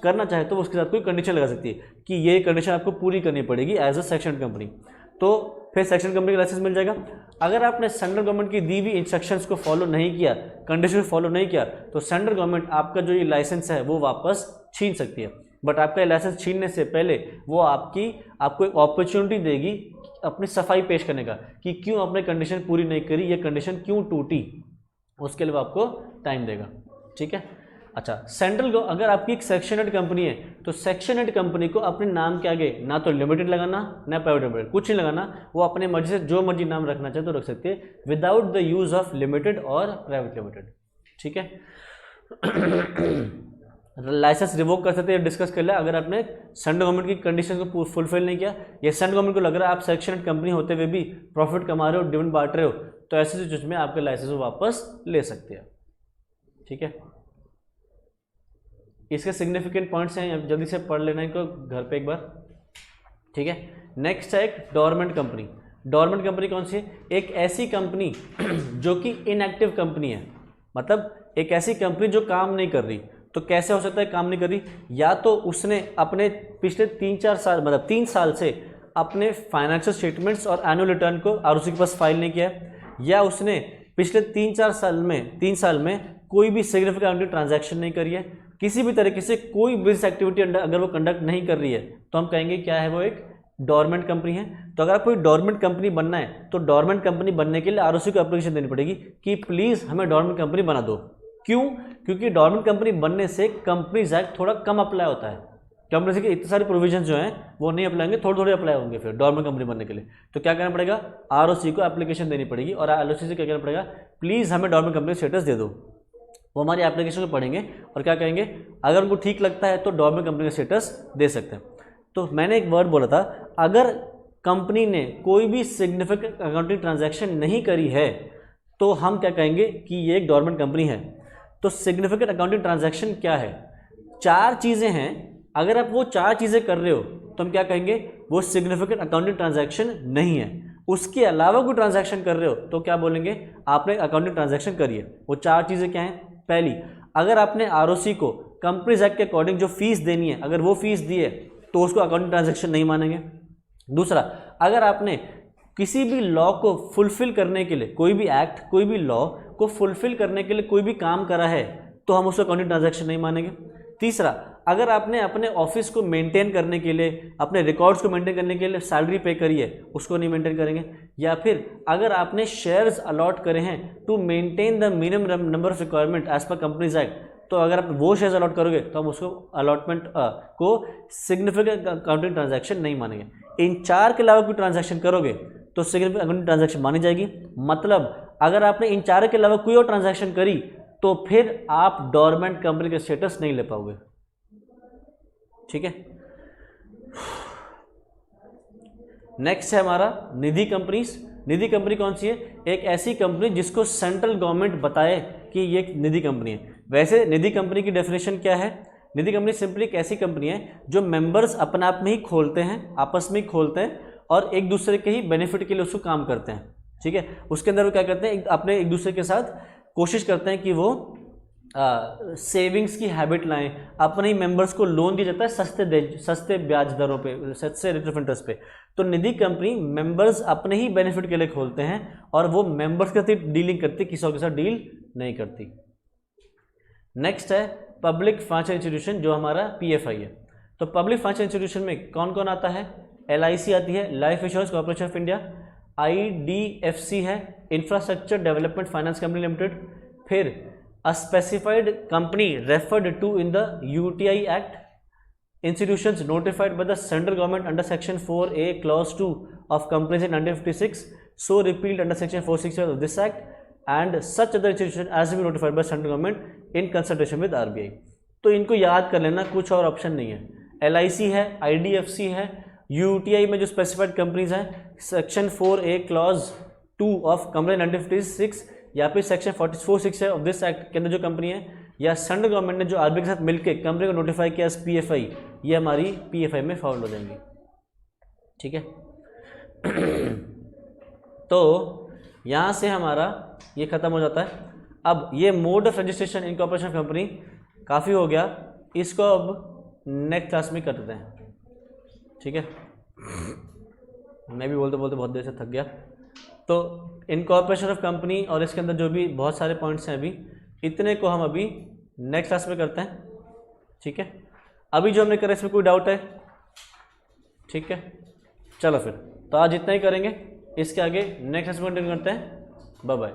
करना चाहे तो उसके साथ कोई कंडीशन लगा सकती है कि ये कंडीशन आपको पूरी करनी पड़ेगी एज अ सेक्शन 8 कंपनी, तो फिर सेक्शन कंपनी का लाइसेंस मिल जाएगा। अगर आपने सेंट्रल गवर्नमेंट की दी हुई इंस्ट्रक्शंस को फॉलो नहीं किया, कंडीशन फॉलो नहीं किया, तो सेंट्रल गवर्नमेंट आपका जो ये लाइसेंस है वो वापस छीन सकती है। बट आपका लाइसेंस छीनने से पहले वो आपको एक अपॉर्चुनिटी देगी अपनी सफाई पेश करने का कि क्यों आपने कंडीशन पूरी नहीं करी, ये कंडीशन क्यों टूटी, उसके लिए आपको टाइम देगा। ठीक है। अच्छा, अगर आपकी एक सेक्शन 8 कंपनी है तो सेक्शन 8 कंपनी को अपने नाम के आगे ना तो लिमिटेड लगाना ना प्राइवेट लिमिटेड, कुछ नहीं लगाना, वो अपने मर्जी से जो मर्जी नाम रखना चाहे तो रख सकते हैं without the use of limited और प्राइवेट लिमिटेड। ठीक है। लाइसेंस रिवोक कर सकते हैं, डिस्कस कर लिया। अगर आपने सेंट्रल गवर्नमेंट की कंडीशन को फुलफिल नहीं किया या सेंट्रल गवर्नमेंट को लग रहा है आप सेक्शन 8 कंपनी होते हुए भी प्रॉफिट कमा रहे हो, डिविडेंड बांट रहे हो, तो ऐसे सिचुएशन में आपके लाइसेंस को वापस ले सकते हैं। ठीक है, इसके सिग्निफिकेंट पॉइंट्स हैं, जल्दी से पढ़ लेना इनको घर पे एक बार। ठीक है। नेक्स्ट है एक डोरमेंट कंपनी। डोरमेंट कंपनी कौन सी है, एक ऐसी कंपनी जो कि इनएक्टिव कंपनी है, मतलब एक ऐसी कंपनी जो काम नहीं कर रही। तो कैसे हो सकता है काम नहीं कर रही, या तो उसने अपने पिछले 3-4 साल मतलब 3 साल से अपने फाइनेंशियल स्टेटमेंट्स और एनुअल रिटर्न को आरओसी के पास फाइल नहीं किया है, या उसने पिछले 3 साल में कोई भी सिग्निफिकेंट ट्रांजैक्शन नहीं करी है, किसी भी तरीके से कोई बिजनेस एक्टिविटी अगर वो कंडक्ट नहीं कर रही है, तो हम कहेंगे क्या है, वो एक डोरमेंट कंपनी है। तो अगर कोई डोरमेंट कंपनी बनना है तो डोरमेंट कंपनी बनने के लिए आरओसी को एप्लीकेशन देनी पड़ेगी कि प्लीज़ हमें डोरमेंट कंपनी बना दो। क्यों? क्योंकि डोरमेंट कंपनी बनने से कंपनीज एक्ट थोड़ा कम अप्लाई होता है, कंपनी के इतने सारे प्रोविजन जो हैं वो नहीं अप्लाई होंगे, थोड़े अप्लाई होंगे फिर डोरमेंट कंपनी बनने के लिए। तो क्या करना पड़ेगा, आरओसी को एप्लीकेशन देनी पड़ेगी, और आरओसी से क्या करना पड़ेगा, प्लीज़ हमें डोरमेंट कंपनी स्टेटस दे दो। वो हमारी एप्लीकेशन को पढ़ेंगे और क्या कहेंगे, अगर उनको ठीक लगता है तो डोरमेंट कंपनी का स्टेटस दे सकते हैं। तो मैंने एक वर्ड बोला था, अगर कंपनी ने कोई भी सिग्निफिकेंट अकाउंटिंग ट्रांजैक्शन नहीं करी है तो हम क्या कहेंगे कि ये एक डोरमेंट कंपनी है। तो सिग्निफिकेंट अकाउंटिंग ट्रांजैक्शन क्या है, 4 चीज़ें हैं। अगर आप वो 4 चीज़ें कर रहे हो तो हम क्या कहेंगे, वो सिग्निफिकेंट अकाउंटिंग ट्रांजैक्शन नहीं है। उसके अलावा कोई ट्रांजैक्शन कर रहे हो तो क्या बोलेंगे, आपने अकाउंटिंग ट्रांजैक्शन करी है। वो 4 चीज़ें क्या हैं, पहली, अगर आपने आरओसी को कंपनीज एक्ट के अकॉर्डिंग जो फीस देनी है, अगर वो फीस दी है तो उसको अकाउंटिंग ट्रांजैक्शन नहीं मानेंगे। दूसरा, अगर आपने किसी भी लॉ को फुलफिल करने के लिए, कोई भी एक्ट, कोई भी लॉ को फुलफिल करने के लिए कोई भी काम करा है तो हम उसको अकाउंटिंग ट्रांजैक्शन नहीं मानेंगे। तीसरा, अगर आपने अपने ऑफिस को मेंटेन करने के लिए, अपने रिकॉर्ड्स को मेंटेन करने के लिए सैलरी पे करी है, उसको नहीं मेंटेन करेंगे। या फिर अगर आपने शेयर्स अलॉट करे हैं to maintain the minimum number of requirement as per companies act, तो अगर आप वो शेयर्स अलॉट करोगे तो हम उसको अलॉटमेंट को सिग्निफिकेंट अकाउंटिंग ट्रांजैक्शन नहीं मानेंगे। इन 4 के अलावा कोई ट्रांजैक्शन करोगे तो सिग्निफिकेंट अकाउंटिंग ट्रांजैक्शन मानी जाएगी। मतलब अगर आपने इन 4 के अलावा कोई और ट्रांजैक्शन करी तो फिर आप डोरमेंट कंपनी का स्टेटस नहीं ले पाओगे। ठीक है। नेक्स्ट है हमारा निधि कंपनीज। निधि कंपनी कौन सी है, एक ऐसी कंपनी जिसको सेंट्रल गवर्नमेंट बताए कि ये एक निधि कंपनी है। वैसे निधि कंपनी की डेफिनेशन क्या है, निधि कंपनी सिंपली एक ऐसी कंपनी है जो मेंबर्स अपने आप में ही खोलते हैं, आपस में ही खोलते हैं और एक दूसरे के ही बेनिफिट के लिए उसको काम करते हैं। ठीक है। उसके अंदर वो क्या करते हैं, अपने एक दूसरे के साथ कोशिश करते हैं कि वो सेविंग्स की हैबिट लाएं, अपने ही मेंबर्स को लोन दिया जाता है सस्ते ब्याज दरों पे, सस्ते रेट ऑफ इंटरेस्ट पे। तो निधि कंपनी मेंबर्स अपने ही बेनिफिट के लिए खोलते हैं और वो मेंबर्स के साथ डीलिंग करती, किसी और के साथ डील नहीं करती। नेक्स्ट है पब्लिक फाइनेंशियल इंस्टीट्यूशन, जो हमारा PFI है। तो पब्लिक फाइनेंशियल इंस्टीट्यूशन में कौन कौन आता है? LIC आती है, life insurance corporation of India. IDFC है, infrastructure development finance company limited. फिर a specified company referred to in the UTI Act, institutions notified by the central government under section 4A clause 2 of Companies Act 1956, so repealed under section 460 of this act, and such other institution as to be notified by central government in consultation with RBI। तो इनको याद कर लेना, कुछ और ऑप्शन नहीं है। LIC है, IDFC है, UTI में जो स्पेसिफाइड कंपनीज हैं section 4A clause 2 of company 1956 या फिर सेक्शन 446 ऑफ दिस एक्ट के अंदर जो कंपनी है, या सेंट्रल गवर्नमेंट ने जो RBI के साथ मिलकर कंपनी को नोटिफाई किया एस PFI, ये हमारी PFI में फॉल हो जाएंगी। ठीक है। तो यहाँ से हमारा ये ख़त्म हो जाता है। अब ये mode of registration incorporation company काफ़ी हो गया, इसको अब नेक्स्ट क्लास में करते हैं। ठीक है, मैं भी बोलते बोलते बहुत देर से थक गया। तो इनकॉर्पोरेशन ऑफ कंपनी और इसके अंदर जो भी बहुत सारे पॉइंट्स हैं, अभी इतने को हम अभी नेक्स्ट क्लास में करते हैं। ठीक है, अभी जो हमने करा इसमें कोई डाउट है? ठीक है, चलो फिर तो आज इतना ही करेंगे, इसके आगे नेक्स्ट क्लास में कंटिन्यू करते हैं। Bye bye.